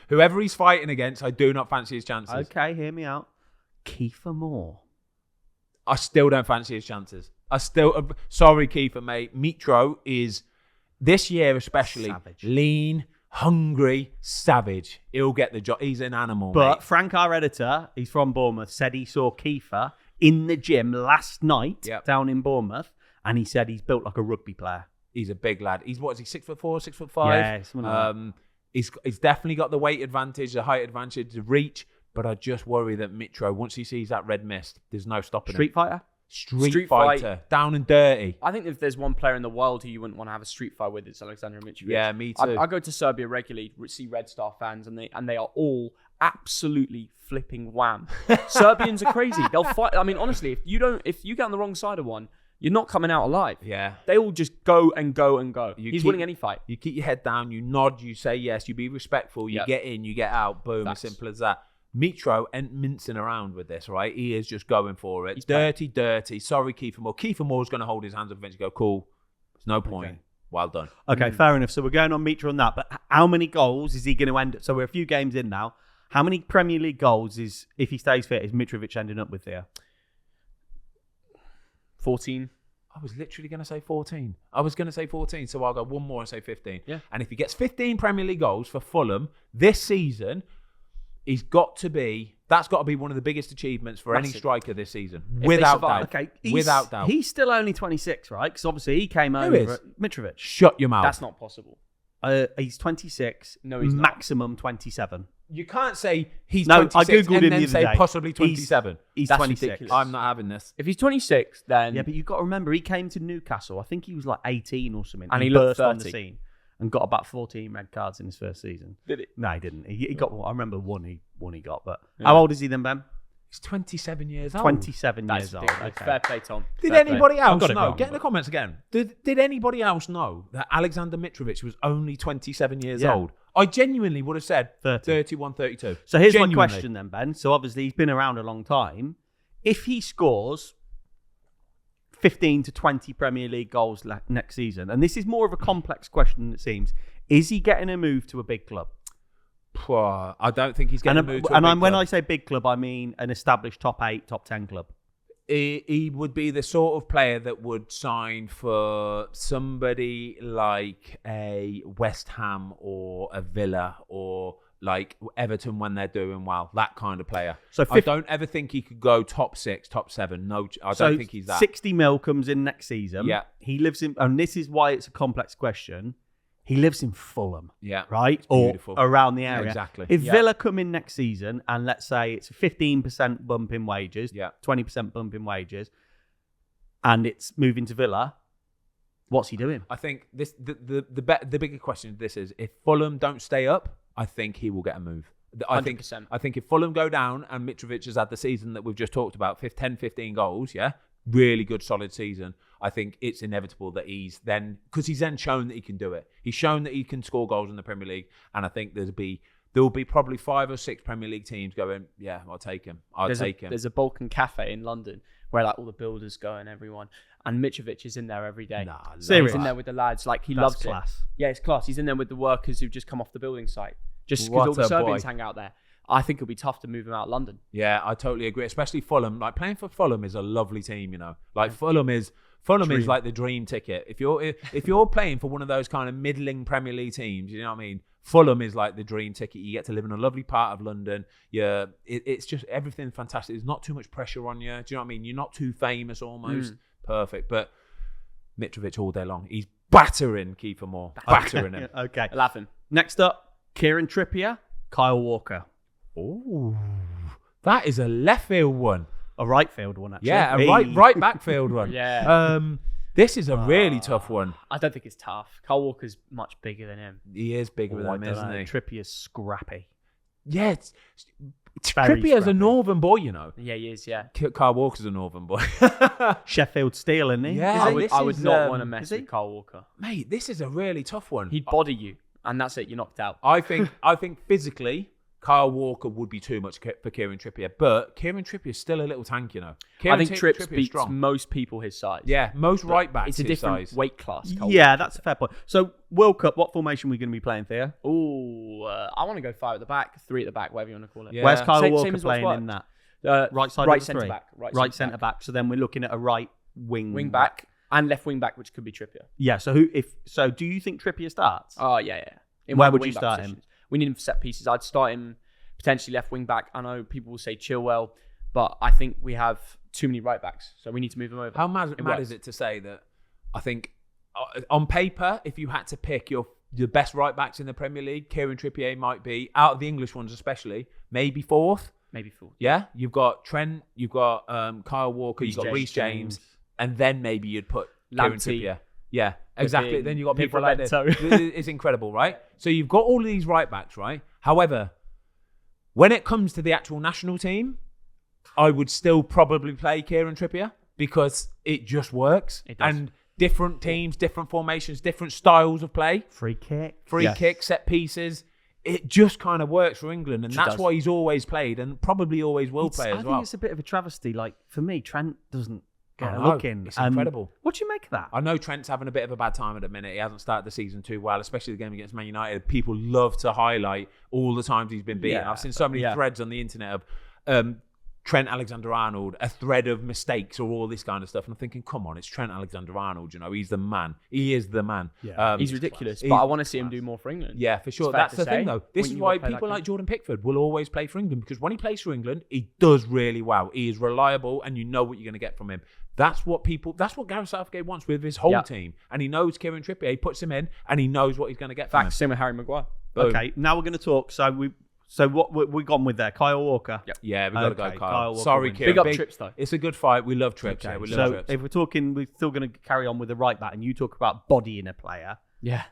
whoever he's fighting against, I do not fancy his chances. Okay, hear me out. Kiefer Moore. I still don't fancy his chances. Sorry, Kiefer, mate. Mitro is, this year especially, Savage. lean, hungry, savage. He'll get the job. He's an animal, But mate. Frank, our editor, he's from Bournemouth, said he saw Kiefer in the gym last night down in Bournemouth, and he said he's built like a rugby player. He's a big lad. He's 6'4", 6'5"? Yeah, something like that. He's definitely got the weight advantage, the height advantage, the reach. But I just worry that Mitro, once he sees that red mist, there's no stopping him. Street fighter? Street fighter. Down and dirty. I think if there's one player in the world who you wouldn't want to have a street fight with, it's Alexander Mitrovic. Yeah, me too. I go to Serbia regularly, see Red Star fans, and they are all absolutely flipping wham. Serbians are crazy. They'll fight. I mean, honestly, if you get on the wrong side of one, you're not coming out alive. Yeah. They all just go and go and go. He's winning any fight. You keep your head down, you nod, you say yes, you be respectful, you get in, you get out, boom, Facts. as simple as that. Mitro ain't mincing around with this, right? He is just going for it. He's dirty. Sorry, Kiefer Moore. Kiefer Moore's going to hold his hands up and eventually go, cool. There's no point. Okay. Well done. Okay, fair enough. So we're going on Mitro on that. But how many goals is he going to end up? So we're a few games in now. How many Premier League goals if he stays fit, is Mitrovic ending up with here? 14. I was literally going to say 14. I was going to say 14, so I'll go one more and say 15. Yeah. And if he gets 15 Premier League goals for Fulham this season, that's got to be one of the biggest achievements for any Massive. striker this season. If Without they survive. doubt. Okay, Without doubt. He's still only 26, right? Because obviously he came over is? at Mitrovic. Shut your mouth. That's not possible. He's 26. No, he's not. maximum 27. You can't say he's No, I 26 Googled and him then the other say day. possibly 27. He's That's 26. ridiculous. I'm not having this. If he's 26, then Yeah, but you've got to remember, he came to Newcastle. I think he was like 18 or something. And he looked burst on the 30. scene and got about 14 red cards in his first season. Did he? No, he didn't. He got one. I remember one he got. But how old is he then, Ben? He's 27 years old. 27 That's years old. ridiculous. Okay. Fair play, Tom. Did Fair play. anybody else got it know? wrong, Get in the but- comments again. Did anybody else know that Alexander Mitrovic was only 27 years Yeah. old? I genuinely would have said 30. 31, 32. So here's Genuinely. my question then, Ben. So obviously he's been around a long time. If he scores 15 to 20 Premier League goals next season, and this is more of a complex question than it seems, is he getting a move to a big club? I don't think he's getting moved to a big when club. I say big club, I mean an established top 8, top 10 club. he would be the sort of player that would sign for somebody like a West Ham or a Villa or like Everton when they're doing well. That kind of player. So I don't ever think he could go top 6, top 7. No, I don't think he's that. 60 mil comes in next season. Yeah. He lives in, and this is why it's a complex question. He lives in Fulham. Yeah. Right? Beautiful. Or around the area. Exactly. If Villa come in next season and let's say it's a 15% bump in wages, 20% bump in wages, and it's moving to Villa, what's he doing? I think the bigger question of this is if Fulham don't stay up, I think he will get a move. I 100%. think if Fulham go down and Mitrovic has had the season that we've just talked about, 10, 15 goals, really good, solid season, I think it's inevitable that he's then, because he's then shown that he can do it. He's shown that he can score goals in the Premier League, and I think there will be probably 5 or 6 Premier League teams going, yeah, I'll take him. There's a Balkan cafe in London where like all the builders go and everyone, and Mitrovic is in there every day. He's in there with the lads, like That's loves class. It. Yeah, it's class. He's in there with the workers who've just come off the building site, just because all the Serbians hang out there. I think it'll be tough to move him out of London. Yeah, I totally agree. Especially Fulham. Like playing for Fulham is a lovely team, you know. Like Fulham is like the dream ticket. If you're playing for one of those kind of middling Premier League teams, you know what I mean? Fulham is like the dream ticket. You get to live in a lovely part of London. It's just everything fantastic. There's not too much pressure on you. Do you know what I mean? You're not too famous almost. Perfect. But Mitrovic all day long. He's battering Kiefer Moore. Battering him. Okay. Laughing. Next up, Kieran Trippier, Kyle Walker. Oh, that is a left field one. A right field one, actually. Yeah, a right backfield one. Yeah. This is a really tough one. I don't think it's tough. Kyle Walker's much bigger than him. He is bigger than him, isn't he? Trippier's scrappy. Yeah, Trippier's a northern boy, you know. Yeah, he is, yeah. Kyle Walker's a northern boy. Sheffield Steel, isn't he? Yeah, I would not want to mess with Kyle Walker. Mate, this is a really tough one. He'd body you, and that's it. You're knocked out. I think physically, Kyle Walker would be too much for Kieran Trippier, but Kieran Trippier's still a little tank, you know. I think Trippier beats most people his size. Yeah, most right backs. It's a different weight class. Yeah, that's a fair point. So, World Cup, what formation are we going to be playing, Theo? I want to go 5 at the back, 3 at the back, whatever you want to call it. Yeah. Where's Kyle Same Walker as playing in that? Right side right of the centre three? back. Right centre back. So then we're looking at a right wing back and left wing back, which could be Trippier. Yeah. So do you think Trippier starts? Oh yeah. Where would you start him? We need him for set pieces. I'd start him potentially left wing back. I know people will say Chilwell, but I think we have too many right backs, so we need to move him over. How mad is it to say that? I think on paper, if you had to pick the best right backs in the Premier League, Kieran Trippier might be, out of the English ones especially, maybe 4th. Maybe 4th. Yeah, you've got Trent, you've got Kyle Walker, you've got Reece James, and then maybe you'd put Kieran Trippier. Yeah, exactly. Then you've got people like this. It's incredible, right? So you've got all of these right backs, right? However, when it comes to the actual national team, I would still probably play Kieran Trippier because it just works. It does. And different teams, different formations, different styles of play. Free kick, set pieces. It just kind of works for England, and that's why he's always played and probably always will play as well. I think it's a bit of a travesty. Like, for me, Trent doesn't get a look in. It's incredible. What do you make of that? I know Trent's having a bit of a bad time at the minute. He hasn't started the season too well, especially the game against Man United. People love to highlight all the times he's been beaten. I've seen so many threads on the internet of Trent Alexander-Arnold, a thread of mistakes or all this kind of stuff. And I'm thinking, come on, it's Trent Alexander-Arnold. You know, he's the man. He is the man. Yeah. He's ridiculous, but I want to see him do more for England. Yeah, for sure. That's the thing, though. This is why people like Jordan Pickford will always play for England, because when he plays for England, he does really well. He is reliable, and you know what you're going to get from him. That's what Gareth Southgate wants with his whole team. And he knows Kieran Trippier. He puts him in, and he knows what he's going to get from him. Same with Harry Maguire. Boom. Okay, now we're going to talk. So what we gone with there? Kyle Walker. Yep. Yeah, we've got to go Kyle. Walker. Sorry, Kieran. Big up Trips, though. It's a good fight. We love Trips. Okay. Yeah, we love Trips. If we're talking, we're still going to carry on with the right back, and you talk about bodying a player. Yeah.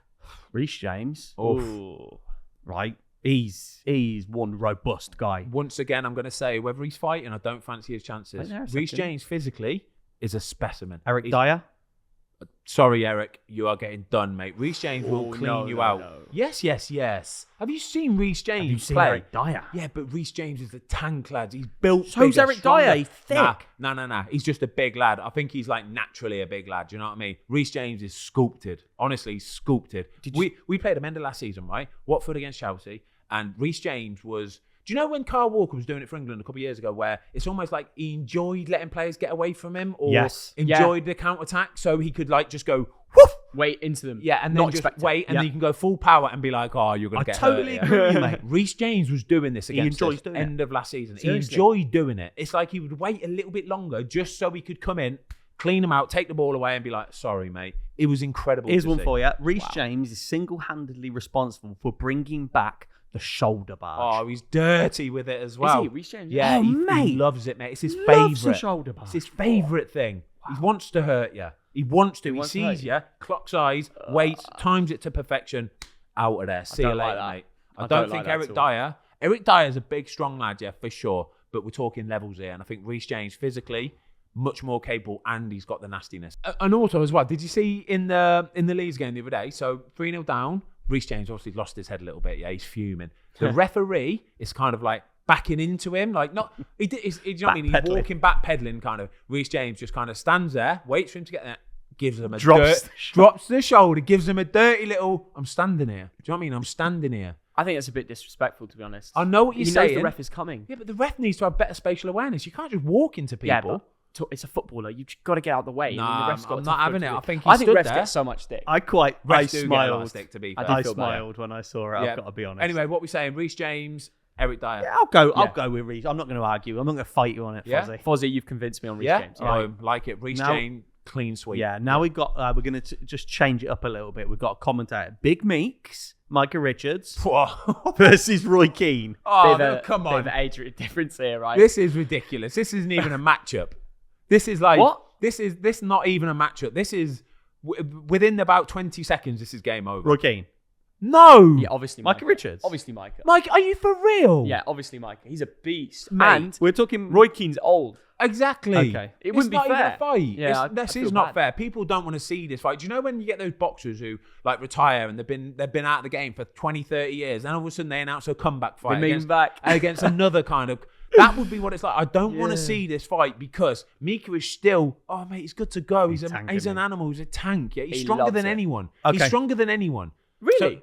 Reece James. Ooh. Right. He's one robust guy. Once again, I'm going to say, whether he's fighting, I don't fancy his chances. Reece James physically is a specimen. Eric Dier. Sorry, Eric, you are getting done, mate. Reece James will clean you out. No. Yes. Have you seen Reece James Have you seen play? Eric Dier? Yeah, but Reece James is a tank lad. He's built. So's Eric Dier. He's thick. Nah. He's just a big lad. I think he's like naturally a big lad. Do you know what I mean? Reece James is sculpted. Honestly, sculpted. We played him end of last season, right? Watford against Chelsea, and Reece James was Do you know when Kyle Walker was doing it for England a couple of years ago, where it's almost like he enjoyed letting players get away from him, or enjoyed the counter attack, so he could like just go whoof, wait into them, and then just wait, and then you can go full power and be like, oh, you're gonna get hurt. I totally agree, mate. Reece James was doing this against us end of last season. Seriously. He enjoyed doing it. It's like he would wait a little bit longer just so he could come in, clean him out, take the ball away, and be like, sorry, mate. It was incredible. Here's one for you. Reece James is single-handedly responsible for bringing back the shoulder barge. Oh, he's dirty with it as well. Is he, Reece James? Yeah, he loves it, mate. It's his favourite. The shoulder barge. It's his favourite thing. Wow. He wants to hurt you. He wants to. He sees you, clocks eyes, waits, times it to perfection. Out of there. See you later, mate. I don't think Eric Dier. Eric Dier is a big, strong lad, yeah, for sure. But we're talking levels here, and I think Reece James physically much more capable, and he's got the nastiness. And also as well, did you see in the Leeds game the other day? So 3-0 down. Reece James obviously lost his head a little bit. Yeah, he's fuming. The referee is kind of like backing into him, like not. You know what I mean? He's walking back, pedaling, kind of. Reece James just kind of stands there, waits for him to get there, gives him a drops the shoulder, gives him a dirty little. I'm standing here. Do you know what I mean? I'm standing here. I think that's a bit disrespectful, to be honest. I know what you're saying. He knows the ref is coming. Yeah, but the ref needs to have better spatial awareness. You can't just walk into people. Yeah, but it's a footballer. You've got to get out of the way. Nah, I'm not having it. I think refs get so much stick. I smiled. Stick, to be fair. I smiled when I saw it. I've got to be honest. Anyway, what we're saying: Reece James, Eric Dier. Yeah, I'll go with Reece. I'm not going to argue. I'm not going to fight you on it, Fozzy. Fozzy, you've convinced me on Reece James. Yeah, I like it. Reece James, clean sweep. Yeah. Now we've got. We're going to just change it up a little bit. We've got a commentator, Big Meeks, Micah Richards versus Roy Keane. Oh, come on! Bit of age difference here, right? This is ridiculous. This isn't even a matchup. This is like what? This not even a matchup. This is within about 20 seconds. This is game over. Roy Keane. No. Yeah, obviously Micah Richards. Obviously Micah. Mike, are you for real? Yeah, obviously Micah. He's a beast. Mate, and we're talking Roy Keane's old. Exactly. Okay. It wouldn't be fair. Even a fight. Yeah, this is not fair. People don't want to see this fight. Do you know when you get those boxers who like retire and they've been out of the game for 20, 30 years, and all of a sudden they announce a comeback fight against another kind of. That would be what it's like. I don't want to see this fight because Mika is still. Oh mate, he's good to go. He's an animal. He's a tank. Yeah, he's stronger than anyone. Okay. He's stronger than anyone. Really. So,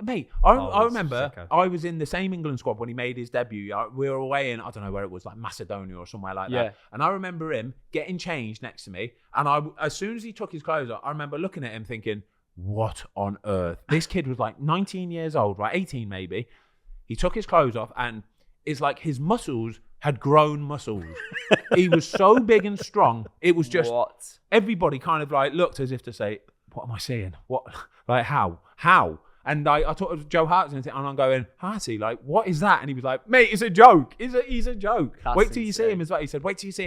mate, I remember I was in the same England squad when he made his debut. We were away in, I don't know where it was, like Macedonia or somewhere like that. And I remember him getting changed next to me. And as soon as he took his clothes off, I remember looking at him thinking, what on earth? This kid was like 19 years old, right? 18 maybe. He took his clothes off and it's like his muscles had grown muscles. He was so big and strong. It was just, everybody kind of like looked as if to say, what am I seeing? What? Like, how? And I talked to Joe Hartson and I'm going, Harty, like, what is that? And he was like, mate, it's a joke. He's a joke. Wait till you see him as well. He said, wait till you see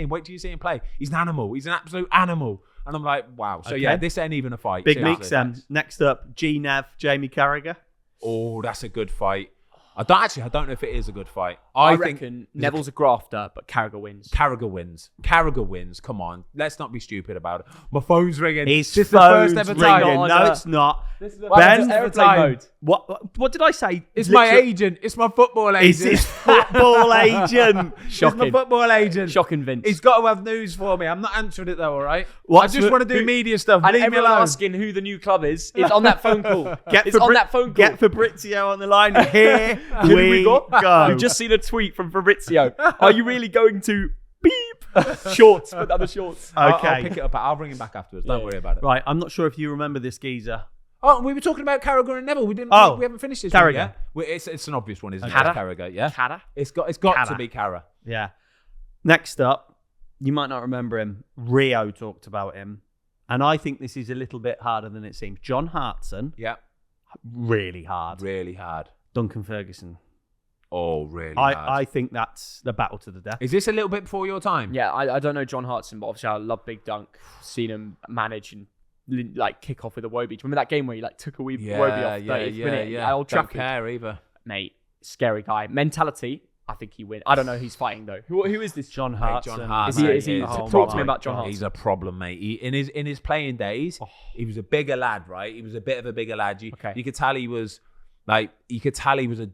him play. He's an animal. He's an absolute animal. And I'm like, wow. So yeah, this ain't even a fight. Big Meeks. Next up, Neville Jamie Carragher. Oh, that's a good fight. I don't know if it is a good fight. I reckon Neville's a grafter, but Carragher wins. Carragher wins. Come on. Let's not be stupid about it. My phone's ringing. This is the first ever time. No, it's not. This is the Ben, airplane mode. What did I say? It's my agent. It's my football agent. It's his football agent. Shocking. It's my football agent. Shocking, Vince. He's got to have news for me. I'm not answering it though, all right? I just want to do media stuff. And leave me alone. Asking who the new club is. It's on that phone call. It's on that phone call. Get Fabrizio on the line. Here we go. We've just seen a tweet from Fabrizio. Are you really going to beep? Shorts. Put down the shorts. Okay. I'll pick it up. I'll bring him back afterwards. Don't worry about it. Right. I'm not sure if you remember this geezer. Oh, we were talking about Carragher and Neville. We haven't finished this Carragher. One yet. It's an obvious one, isn't it? Carragher. Yeah. Carragher. It's got to be Carragher. Yeah. Next up, you might not remember him. Rio talked about him, and I think this is a little bit harder than it seems. John Hartson. Yeah. Really hard. Duncan Ferguson. Oh, really hard. I think that's the battle to the death. Is this a little bit before your time? Yeah, I don't know John Hartson, but obviously I love Big Dunk. Seen him manage and like kick off with a Wobie. Remember that game where he like took a Wobie off 30th minute at Old Trafford? Don't care either. Mate, scary guy. Mentality, I think he wins. I don't know who's fighting though. Who is this? John Hartson. John Hartson. Is he talk to me about John Hartson. He's a problem, mate. In his playing days, he was a bigger lad, right? He was a bit of a bigger lad. You could tell he was a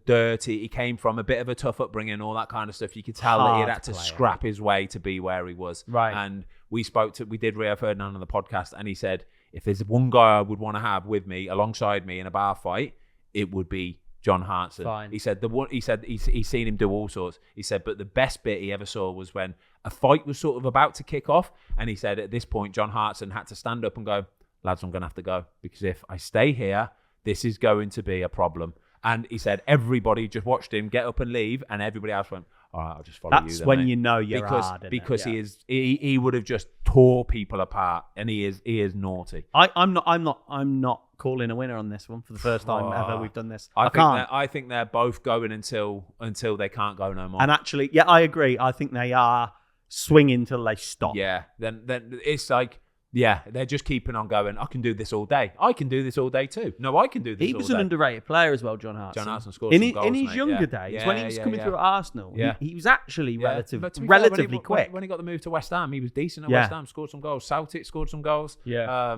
dirty. He came from a bit of a tough upbringing, all that kind of stuff. You could tell that he had to scrap his way to be where he was. Right. And we did Rio Ferdinand on the podcast, and he said, if there's one guy I would want to have with me, alongside me in a bar fight, it would be John Hartson. Fine. He said he's seen him do all sorts. He said, but the best bit he ever saw was when a fight was sort of about to kick off, and he said at this point John Hartson had to stand up and go, lads, I'm going to have to go, because if I stay here, this is going to be a problem. And he said everybody just watched him get up and leave, and everybody else went, all right, I'll just follow you. That's then, when mate. you know you're because hard, isn't because it? he would have just tore people apart, and he is naughty. I'm not calling a winner on this one for the first time ever we've done this. I think they're both going until they can't go no more. And actually, yeah, I agree. I think they are swinging till they stop. Yeah, then it's like, yeah, they're just keeping on going. I can do this all day. I can do this all day too. No, I can do this all day. He was an underrated player as well, John Hartson. John Hartson scored some goals, in his mate, younger yeah. days, when he was coming through at Arsenal, Yeah. he was actually But to be fair, relatively quick. When he got the move to West Ham, he was decent at Yeah. West Ham, scored some goals. Celtic scored some goals. Yeah.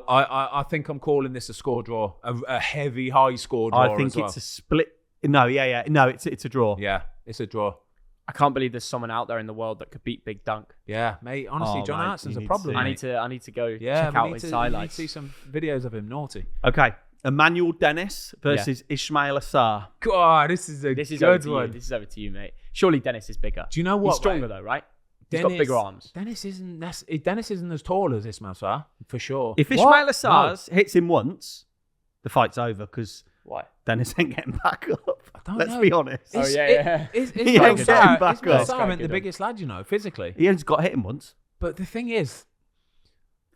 I think I'm calling this a score draw, a heavy high score draw. I think as well. it's a split. No, no, it's a draw. Yeah, it's a draw. I can't believe there's someone out there in the world that could beat Big Dunk. Yeah, mate. Honestly, Oh, John mate, Hartson's you a need problem. to I see. need to go Yeah, check we out need his to highlights. see some videos of him naughty. Okay, Emmanuel Dennis versus Ismail Assar. God, this is a This is over good to you. one. This is over to you, mate. Surely Dennis is bigger. Do you know what? He's stronger mate? though, right? He's got bigger arms. Dennis isn't as tall as Ismail Sarr, for sure. If Ismail Assar hits him once, the fight's over because Why? Dennis ain't getting back up. don't Let's know. be honest. Oh, yeah. He Ismail ain't getting back Sarr up. ain't the Good. biggest lad, you know, physically. He only got hit him once. But the thing is,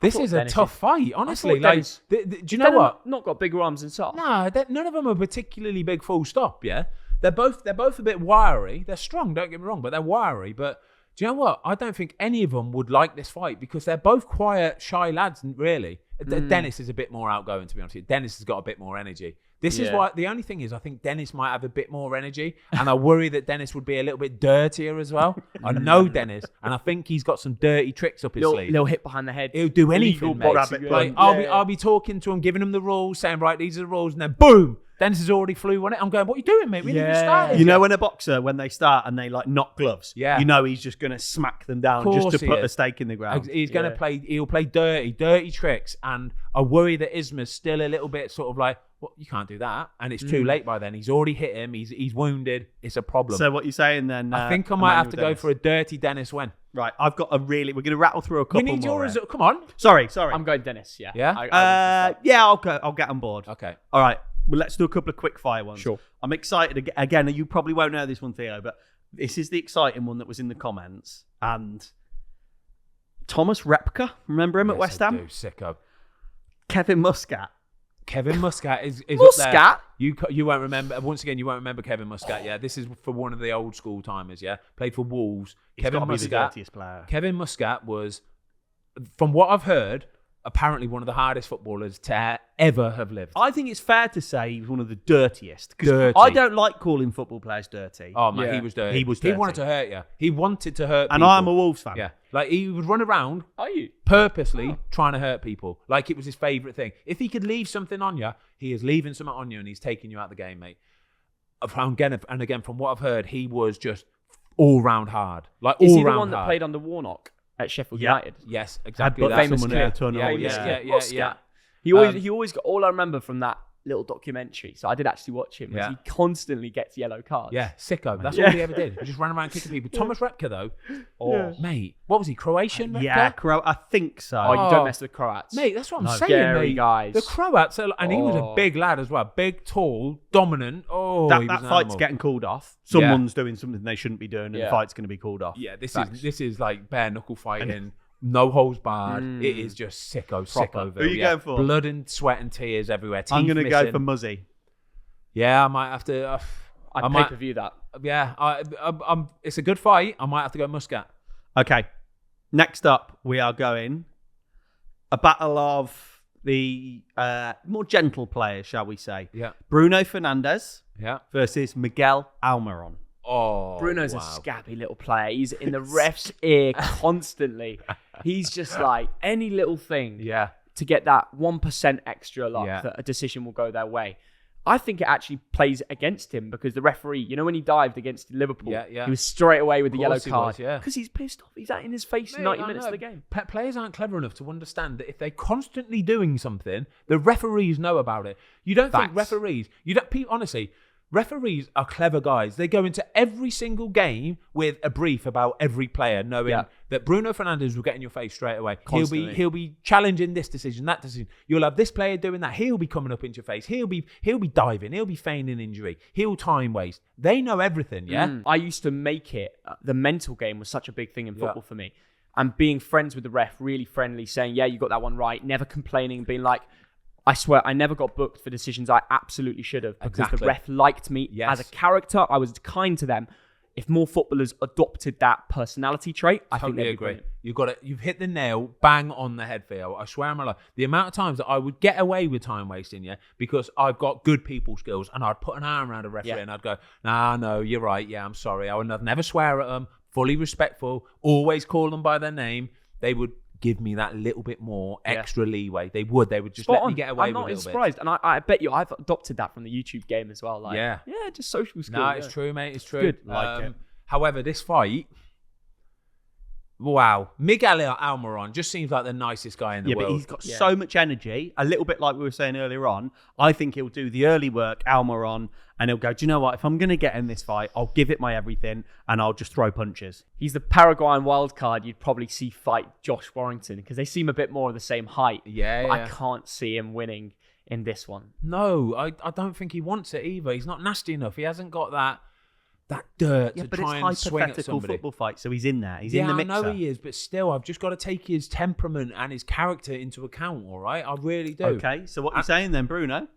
this thought is a Dennis tough is- fight, honestly. thought Like, Dennis- do you know what? Not got bigger arms than Sarr. No, none of them are particularly big. Full stop. Yeah, they're both a bit wiry. They're strong. Don't get me wrong, but they're wiry. But do you know what? I don't think any of them would like this fight because they're both quiet, shy lads. Really, Dennis is a bit more outgoing. To be honest, with you. Dennis has got a bit more energy. This is why the only thing is I think Dennis might have a bit more energy, and I worry that Dennis would be a little bit dirtier as well. I know Dennis, and I think he's got some dirty tricks up his sleeve. Little hit behind the head. He'll do anything, Legal mate. boxing, Like, yeah. I'll be talking to him, giving him the rules, saying, right, these are the rules, and then boom, Dennis has already flew on it. I'm going, what are you doing, mate? We haven't even started. You know when a boxer, when they start and they like knock gloves, Yeah. you know he's just going to smack them down Of just course to he put is. a stake in the ground. He's going to play. He'll play dirty tricks, and I worry that Isma's still a little bit sort of like, well, you can't do that, and it's too late by then. He's already hit him. He's wounded. It's a problem. So what you're saying then? I think I might have to Emmanuel go Dennis. for a dirty Dennis win. Right, I've got a really. We're going to rattle through a We couple need more. yours. here. Come on. Sorry. I'm going Dennis. Yeah. Yeah? Yeah, I'll go. I'll get on board. Okay. All right. Well, let's do a couple of quick fire ones. Sure. I'm excited. Again, you probably won't know this one, Theo, but this is the exciting one that was in the comments. And Thomas Repka, remember him at Yes, West I Ham? do, sicko. Kevin Muscat. Kevin Muscat is up there. Muscat? You won't remember. Once again, you won't remember Kevin Muscat. Yeah, this is for one of the old school timers. Yeah, played for Wolves. He's Kevin got to be the Muscat. dirtiest player. Kevin Muscat was, from what I've heard, apparently one of the hardest footballers to ever have lived. I think it's fair to say he was one of the dirtiest. 'Cause Dirty. I don't like calling football players dirty. Oh man, Yeah. he was dirty. He was He dirty. wanted to hurt you. He wanted to hurt. And people. I'm a Wolves fan. Yeah, like he would run around Are you? purposely trying to hurt people, like it was his favourite thing. If he could leave something on you, he is leaving something on you, and he's taking you out of the game, mate. And again, from what I've heard, he was just all round hard, like Is all he the round one that hard. played under Warnock at Sheffield Yeah. United? Yes, Had exactly. but that. famous Someone in a there. tunnel. Yeah. Muscat. He always got. All I remember from that little documentary, so I did actually watch him. Was Yeah. he constantly gets yellow cards. Yeah, sicko. That's Yeah. all he ever did. He just ran around kicking people. Thomas Repka, though, mate, what was he? Croatian? Repka? Yeah, I think so. Oh, you Oh. don't mess with Croats, Mate, that's what I'm No. saying, Scary mate. guys. The Croats, and he was a Oh. big lad as well. Big, tall, dominant. Oh, that he was an fight's animal. getting called off. Someone's doing something they shouldn't be doing, and the Yeah. fight's going to be called off. Yeah, this Facts. is like bare knuckle fighting, no holds barred. It is just Proper. sicko. Who are you going for? Blood and sweat and tears everywhere. I'm going to go for Muzzy. Yeah, I might have to. I I'd might. pay-per-view that. Yeah, I'm. It's a good fight. I might have to go Muscat. Okay. Next up, we are going a battle of the more gentle players, shall we say? Yeah, Bruno Fernandes yeah. versus Miguel Almiron. Oh, Bruno's wow. a scabby little player. He's in the ref's ear constantly. He's just like any little thing Yeah, to get that 1% extra luck Yeah. that a decision will go their way. I think it actually plays against him because the referee, when he dived against Liverpool, Yeah. he was straight away with the yellow card. Yeah. Because he's pissed off. He's out in his face 90 minutes of the game. Players aren't clever enough to understand that if they're constantly doing something, the referees know about it. You don't think referees... Honestly, referees are clever guys. They go into every single game with a brief about every player, knowing that Bruno Fernandes will get in your face straight away. Constantly. He'll be challenging this decision, that decision. You'll have this player doing that. He'll be coming up into your face. He'll be diving. He'll be feigning injury. He'll time waste. They know everything. Yeah. I used to make it. The mental game was such a big thing in football for me, and being friends with the ref, really friendly, saying, "Yeah, you got that one right," never complaining, being like, I swear, I never got booked for decisions I absolutely should have because the ref liked me as a character. I was kind to them. If more footballers adopted that personality trait, I think they'd agree. You've hit the nail bang on the head, Theo. I swear on my life. The amount of times that I would get away with time wasting, because I've got good people skills, and I'd put an arm around a referee and I'd go, "Nah, no, you're right. Yeah, I'm sorry. I'd never swear at them. Fully respectful. Always call them by their name." They would give me that little bit more extra leeway. They would just let me get away with it a little bit. I'm not surprised. And I bet you I've adopted that from the YouTube game as well. Just social skills. No, it's true, mate. It's true. Good. However, this fight, wow. Miguel Almiron just seems like the nicest guy in the world. But he's got so much energy, a little bit like we were saying earlier on. I think he'll do the early work, Almiron, and he'll go, do you know what? If I'm going to get in this fight, I'll give it my everything and I'll just throw punches. He's the Paraguayan wildcard you'd probably see fight Josh Warrington because they seem a bit more of the same height. But I can't see him winning in this one. No, I don't think he wants it either. He's not nasty enough. He hasn't got that dirt to try and swing at somebody. But it's hypothetical football fight, so he's in there. He's in the mixer. I know he is, but still, I've just got to take his temperament and his character into account, all right? I really do. Okay, so what are you saying then, Bruno?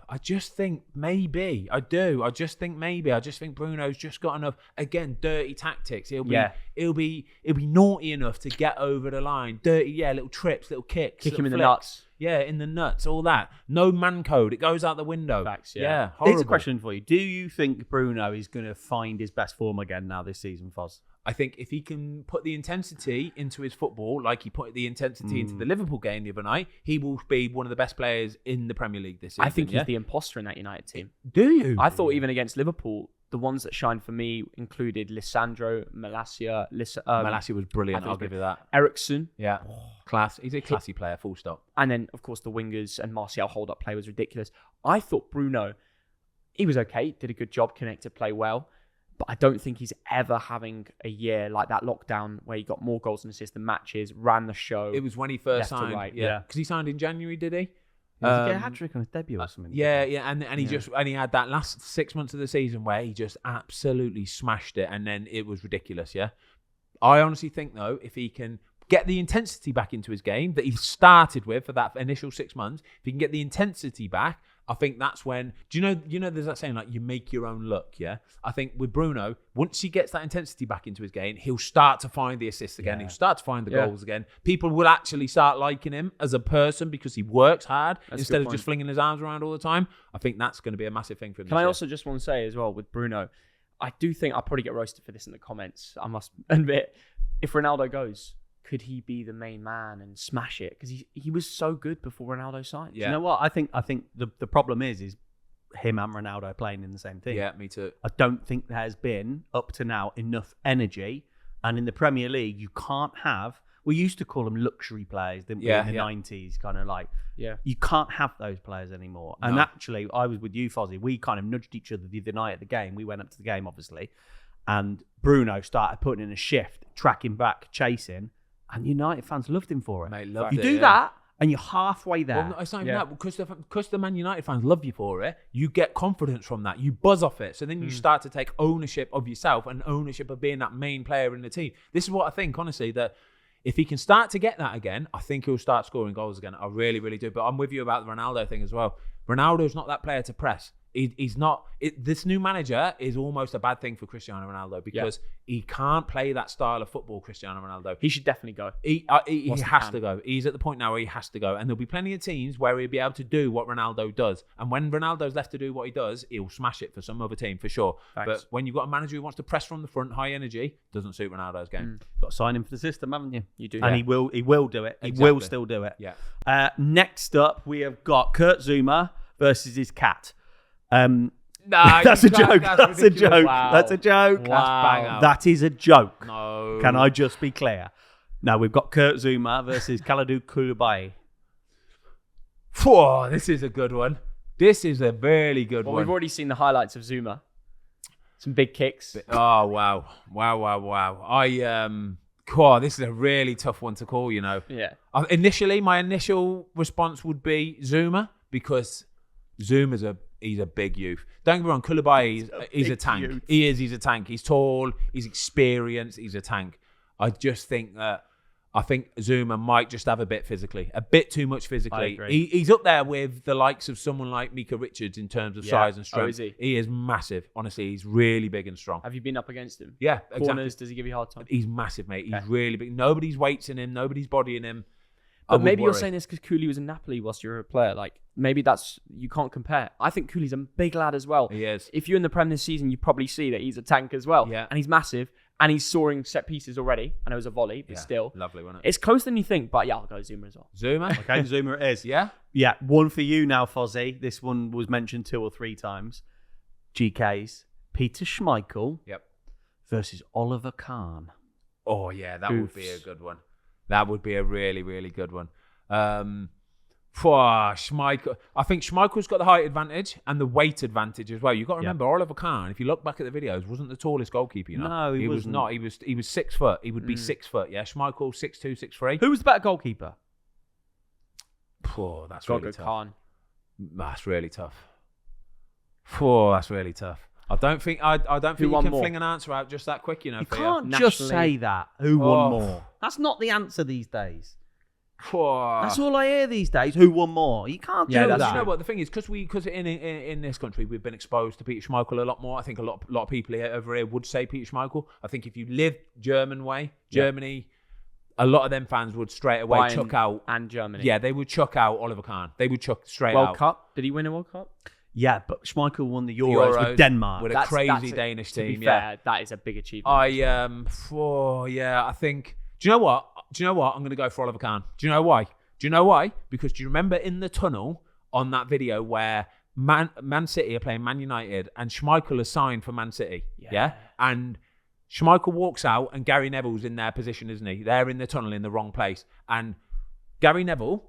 I just think maybe. I do. I just think maybe. I just think Bruno's just got enough, again, dirty tactics. He'll be naughty enough to get over the line. Dirty, little trips, little kicks. Kick him in flicks. the nuts. Yeah, in the nuts, all that. No man code. It goes out the window. Facts, horrible. Here's a question for you. Do you think Bruno is going to find his best form again now this season, Foz? I think if he can put the intensity into his football, like he put the intensity into the Liverpool game the other night, he will be one of the best players in the Premier League this season. I think he's the imposter in that United team. Do you? I thought even against Liverpool, the ones that shined for me included Lissandro, Malacia. Malacia was brilliant, I'll give you that. Ericsson. Yeah. Class. He's a classy player, full stop. And then, of course, the wingers and Martial hold-up play was ridiculous. I thought Bruno, he was okay, did a good job, connected play well. But I don't think he's ever having a year like that lockdown where he got more goals and assists than matches, ran the show. It was when he first signed. Right. Yeah. Because he signed in January, did he? Did he get a hat-trick on his debut or something? And he had that last 6 months of the season where he just absolutely smashed it, and then it was ridiculous, I honestly think, though, if he can get the intensity back into his game that he started with for that initial 6 months, if he can get the intensity back, I think that's when, you know, there's that saying, like, you make your own luck, I think with Bruno, once he gets that intensity back into his game, he'll start to find the assists again. He'll start to find the goals again. People will actually start liking him as a person because he works hard instead of just flinging his arms around all the time. I think that's going to be a massive thing for him. Can I also just want to say as well with Bruno, I do think I'll probably get roasted for this in the comments. I must admit, if Ronaldo goes, could he be the main man and smash it? Because he was so good before Ronaldo signed. You know what? I think the problem is him and Ronaldo playing in the same team. Yeah, me too. I don't think there has been, up to now, enough energy. And in the Premier League, you can't have... We used to call them luxury players, didn't we, in the 90s? Kind of like... Yeah. You can't have those players anymore. No. And actually, I was with you, Fozzy. We kind of nudged each other the other night at the game. We went up to the game, obviously. And Bruno started putting in a shift, tracking back, chasing... And United fans loved him for it. Mate, loved you it, do that, and you're halfway there. Well, no, it's not even that. Because the Man United fans love you for it, you get confidence from that. You buzz off it. So then you start to take ownership of yourself and ownership of being that main player in the team. This is what I think, honestly, that if he can start to get that again, I think he'll start scoring goals again. I really, really do. But I'm with you about the Ronaldo thing as well. Ronaldo's not that player to press. He's not. This new manager is almost a bad thing for Cristiano Ronaldo because he can't play that style of football. Cristiano Ronaldo. He should definitely go. He has to go. He's at the point now where he has to go, and there'll be plenty of teams where he'll be able to do what Ronaldo does. And when Ronaldo's left to do what he does, he'll smash it for some other team for sure. Thanks. But when you've got a manager who wants to press from the front, high energy, doesn't suit Ronaldo's game. Got to sign him for the system, haven't you? You do, and he will do it. He Exactly. will still do it. Yeah. Next up, we have got Kurt Zouma versus his cat. Nah, That's you a can't- joke. That's That's a ridiculous. joke. Wow. That's a joke. bang out. That is a joke. No. Can I just be clear? Now we've got Kurt Zouma versus Kalidou Koulibaly. Phew, this is a good one. This is a really good Well, one. we've already seen the highlights of Zouma. Some big kicks. Oh wow. This is a really tough one to call. You know. Yeah. My initial response would be Zouma because Zouma's he's a big youth. Don't get me wrong, Koulibaly he's a tank. Youth. He's a tank. He's tall. He's experienced. He's a tank. I think Zouma might just have a bit too much physically. I agree. He's up there with the likes of someone like Mika Richards in terms of size and strength. Oh, is he? He is massive. Honestly, he's really big and strong. Have you been up against him? Yeah, exactly. Corners, does he give you a hard time? He's massive, mate. He's Okay. really big. Nobody's weighting him. Nobody's bodying him. I But would maybe you're worry. saying this because Cooley was in Napoli whilst you were a player. Like, maybe you can't compare. I think Cooley's a big lad as well. He is. If you're in the Prem this season, you probably see that he's a tank as well. Yeah. And he's massive. And he's soaring set pieces already. I know it was a volley, but still. Lovely, wasn't it? It's closer than you think, but yeah, I'll go Zouma as well. Zouma. Okay, Zouma it is. Yeah. Yeah, one for you now, Fozzy. This one was mentioned 2 or 3 times. GK's Peter Schmeichel Yep. versus Oliver Kahn. Oh yeah, that would be a good one. That would be a really, really good one. Schmeichel. I think Schmeichel's got the height advantage and the weight advantage as well. You've got to remember, Oliver Kahn, if you look back at the videos, wasn't the tallest goalkeeper, you know? No, he was wasn't. not. He was 6 foot. He would be 6 foot. Yeah, Schmeichel 6'2", 6'3". Who was the better goalkeeper? That's Gotta really go tough. Khan. That's really tough. That's really tough. I don't think you won can more? fling an answer out just that quick, you know. You for can't Nationally. just say that. Who won more? That's not the answer these days. That's all I hear these days. Who won more? You can't do that's that. You know what the thing is, because in this country we've been exposed to Peter Schmeichel a lot more. I think a lot of people over here would say Peter Schmeichel. I think if you lived Germany, a lot of them fans would straight away Bayern chuck out. and Germany. Yeah, they would chuck out Oliver Kahn. They would chuck straight World out. Cup. Did he win a World Cup? Yeah, but Schmeichel won the Euros with Denmark. with a That's crazy Danish To team. be Yeah, fair, that is a big achievement. I think. Do you know what? I'm going to go for Oliver Kahn. Do you know why? Because do you remember in the tunnel on that video where Man City are playing Man United and Schmeichel is signed for Man City? Yeah? And Schmeichel walks out and Gary Neville's in their position, isn't he? They're in the tunnel in the wrong place. And Gary Neville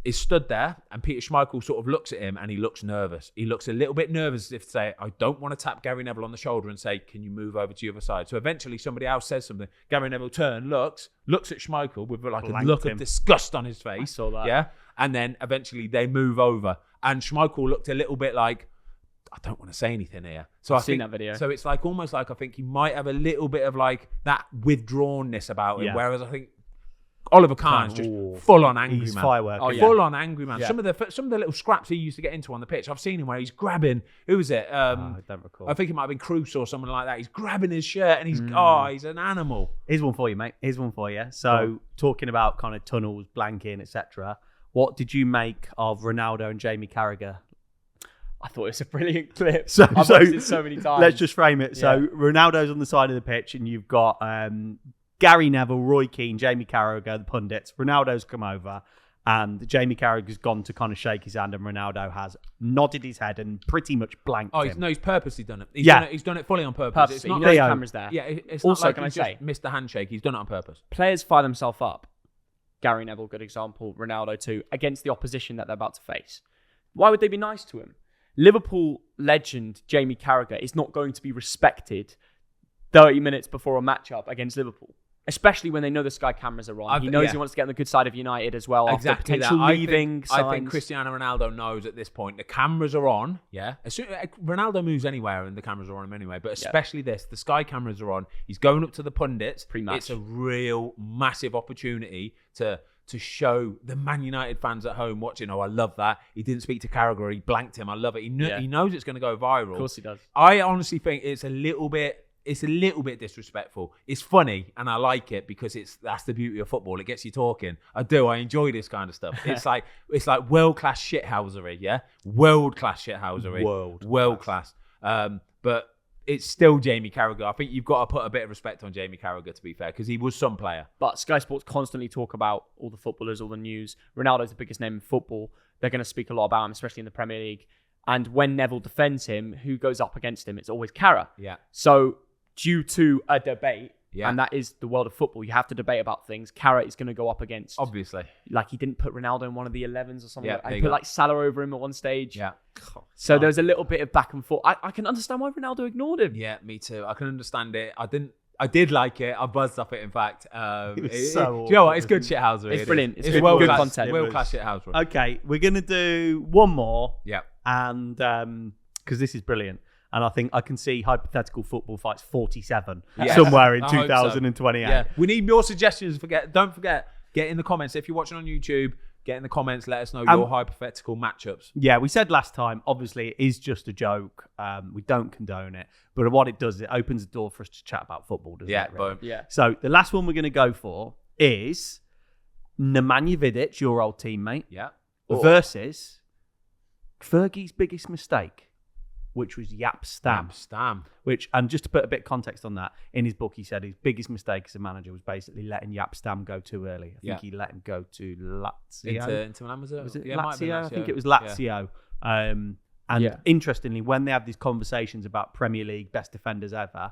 is stood there and Peter Schmeichel sort of looks at him and he looks nervous. He looks a little bit nervous as if to say, I don't want to tap Gary Neville on the shoulder and say, can you move over to the other side? So eventually somebody else says something. Gary Neville looks at Schmeichel with like a look of disgust on his face. I saw that. Yeah. And then eventually they move over. And Schmeichel looked a little bit like, I don't want to say anything here. So I've seen that video. So it's like almost like I think he might have a little bit of like that withdrawnness about him. Yeah. Whereas I think Oliver Kahn's just full on angry He's man. firework. Oh, yeah. Full on angry man. Yeah. Some of the little scraps he used to get into on the pitch, I've seen him where he's grabbing. Who was it? I don't recall. I think it might have been Cruz or someone like that. He's grabbing his shirt and he's an animal. Here's one for you, mate. Here's one for you. So, talking about kind of tunnels, blanking, etc. What did you make of Ronaldo and Jamie Carragher? I thought it was a brilliant clip. So, I've watched it so many times. Let's just frame it. So, Yeah. Ronaldo's on the side of the pitch, and you've got Gary Neville, Roy Keane, Jamie Carragher, the pundits. Ronaldo's come over, and Jamie Carragher's gone to kind of shake his hand, and Ronaldo has nodded his head and pretty much blanked him. He's purposely done it. He's done it fully on purpose. Purposely. It's not You know like, the camera's there. yeah, it's Also, not like can I he's say- just missed the handshake. He's done it on purpose. Players fire themselves up. Gary Neville, good example. Ronaldo too, against the opposition that they're about to face. Why would they be nice to him? Liverpool legend Jamie Carragher is not going to be respected 30 minutes before a matchup against Liverpool. Especially when they know the Sky cameras are on. He knows he wants to get on the good side of United as well. Exactly after potential that. leaving signs. I think Cristiano Ronaldo knows at this point the cameras are on. Yeah, Ronaldo moves anywhere and the cameras are on him anyway. But especially this, the Sky cameras are on. He's going up to the pundits. Pre-match. It's a real massive opportunity to show the Man United fans at home watching. Oh, I love that. He didn't speak to Carragher. He blanked him. I love it. He knows it's going to go viral. Of course he does. I honestly think it's a little bit disrespectful. It's funny and I like it because that's the beauty of football. It gets you talking. I do. I enjoy this kind of stuff. It's like world-class shithousery, yeah? World-class shithousery. World-class. But it's still Jamie Carragher. I think you've got to put a bit of respect on Jamie Carragher, to be fair, because he was some player. But Sky Sports constantly talk about all the footballers, all the news. Ronaldo's the biggest name in football. They're going to speak a lot about him, especially in the Premier League. And when Neville defends him, who goes up against him? It's always Carragher. Yeah. So due to a debate, Yeah. and that is the world of football, you have to debate about things. Carragher is going to go up against. Obviously. Like he didn't put Ronaldo in one of the 11s or something. Yeah, Like there he you put go. like Salah over him at one stage. Yeah. So there was a little bit of back and forth. I can understand why Ronaldo ignored him. Yeah, me too. I can understand it. I did like it. I buzzed off it, in fact. It was so do you know what? It's good shithousery. It's brilliant. It's good world-class- content. World-class shithousery. Okay, we're going to do one more. Yeah. And because this is brilliant. And I think I can see Hypothetical Football Fights 47 Yes, somewhere in I hope so. 2028. Yeah. We need more suggestions. Don't forget, get in the comments. If you're watching on YouTube, get in the comments. Let us know your hypothetical matchups. Yeah, we said last time, obviously, it is just a joke. We don't condone it. But what it does, it opens the door for us to chat about football, doesn't it? Really? Boom. Yeah. So the last one we're going to go for is Nemanja Vidic, your old teammate, versus Fergie's biggest mistake, which was Jaap Stam. And just to put a bit of context on that, in his book, he said his biggest mistake as a manager was basically letting Jaap Stam go too early. I think he let him go to Lazio. Into Milan, was it? Was it Yeah, might have been Lazio? I think it was Lazio. Interestingly, when they have these conversations about Premier League best defenders ever,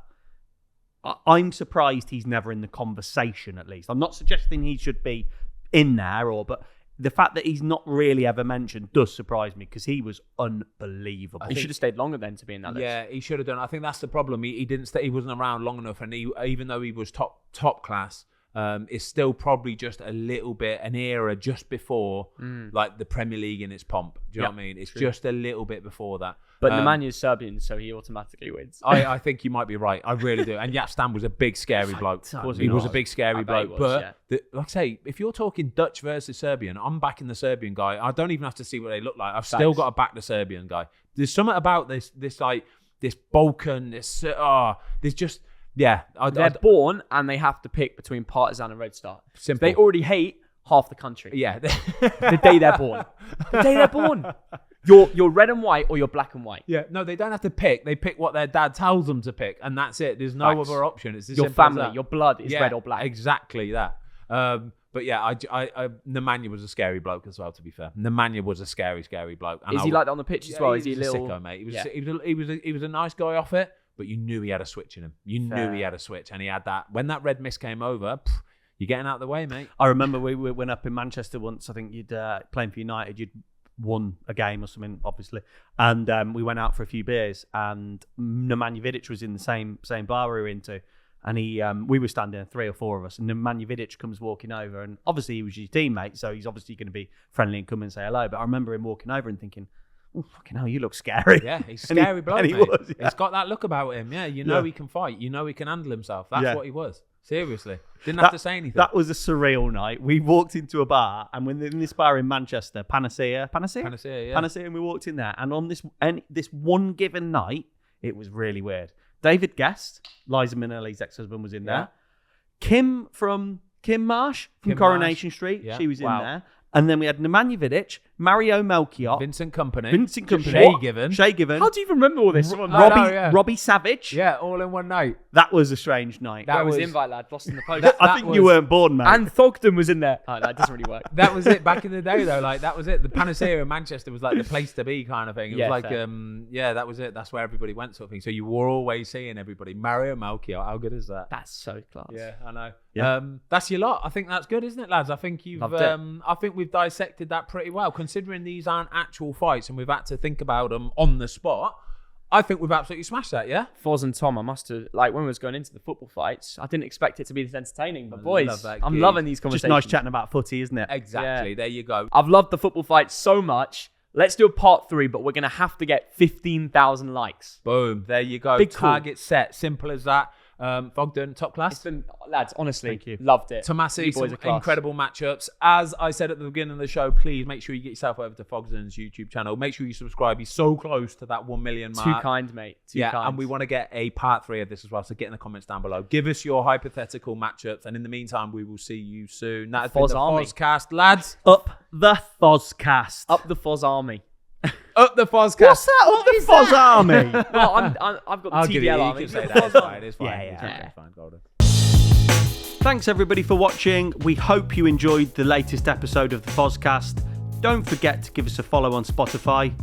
I'm surprised he's never in the conversation, at least. I'm not suggesting he should be in there, but the fact that he's not really ever mentioned does surprise me because he was unbelievable. He should have stayed longer then to be in that list. Yeah, he should have done. I think that's the problem. He didn't stay. He wasn't around long enough, and even though he was top class, it's still probably just a little bit an era just before like the Premier League in its pomp. Do you know what I mean? It's just a little bit before that. But Nemanja is Serbian, so he automatically wins. I think you might be right. I really do. And Jaap Stam was a big, scary bloke. He was a big, scary bloke. Like I say, if you're talking Dutch versus Serbian, I'm backing the Serbian guy. I don't even have to see what they look like. I've still got to back the Serbian guy. There's something about this Balkan, there's just... Yeah. They're born and they have to pick between Partizan and Red Star. Simple. They already hate half the country. Yeah. The day they're born. The day they're born. You're red and white or you're black and white. Yeah. No, they don't have to pick. They pick what their dad tells them to pick, and that's it. There's no other option. It's your family, your blood is red or black. Exactly that. But yeah, I Nemanja was a scary bloke as well. To be fair, Nemanja was a scary, scary bloke. And is he like that on the pitch as well? Is he a little sicko, mate? He was a nice guy off it. But you knew he had a switch in him. You knew he had a switch. And he had that. When that red mist came over, you're getting out of the way, mate. I remember we went up in Manchester once. I think you'd playing for United. You'd won a game or something, obviously. And we went out for a few beers. And Nemanja Vidic was in the same bar we were into. And we were standing there, 3 or 4 of us. And Nemanja Vidic comes walking over. And obviously he was your teammate. So he's obviously going to be friendly and come and say hello. But I remember him walking over and thinking... Oh, fucking hell, you look scary. Yeah, he's a scary bloke, and he mate. was, yeah. He's got that look about him. Yeah, you know he can fight. You know he can handle himself. That's what he was. Seriously. Didn't have to say anything. That was a surreal night. We walked into a bar, and when in this bar in Manchester, Panacea, and we walked in there. And on this one given night, it was really weird. David Guest, Liza Minnelli's ex-husband, was in there. Kim Marsh from Coronation Street, she was in there. And then we had Nemanja Vidic, Mario Melchiot, Vincent Company, Shay Given. How do you even remember all this? Robbie Savage. Yeah, all in one night. That was a strange night. That was the invite, lad. Lost in the post. I think you weren't born, man. And Thogden was in there. Oh, that doesn't really work. That was it back in the day, though. Like that was it. The Panacea in Manchester was like the place to be, kind of thing. It was like, that was it. That's where everybody went, sort of thing. So you were always seeing everybody. Mario Melchiot, how good is that? That's so class. Yeah, I know. Yeah. That's your lot. I think that's good, isn't it, lads? I think you've. I think we've dissected that pretty well, considering these aren't actual fights and we've had to think about them on the spot. I think we've absolutely smashed that, yeah? Foz and Tom, I must have, like when we was going into the football fights, I didn't expect it to be this entertaining, but boys, I'm loving these conversations. Just nice chatting about footy, isn't it? Exactly, there you go. I've loved the football fights so much. Let's do a part 3, but we're going to have to get 15,000 likes. Boom, there you go. Big target set, simple as that. Thogden, top class. It's been, lads, honestly, Thank you. Loved it. Tomasi, some incredible matchups. As I said at the beginning of the show, please make sure you get yourself over to Thogden's YouTube channel. Make sure you subscribe. He's so close to that 1 million mark. Too kind, mate. Too kind. And we want to get a part 3 of this as well. So get in the comments down below. Give us your hypothetical matchups. And in the meantime, we will see you soon. That has been the Fozcast, lads. Up the Fozcast. Up the Foz Army. Up the Fozcast. What's that? Up the Foz Army. Well, I've got the TDL Army. You can say that. It's fine. It's fine. Yeah. It's fine. Golden. Thanks everybody for watching. We hope you enjoyed the latest episode of the Fozcast. Don't forget to give us a follow on Spotify.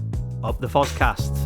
Up the Fozcast.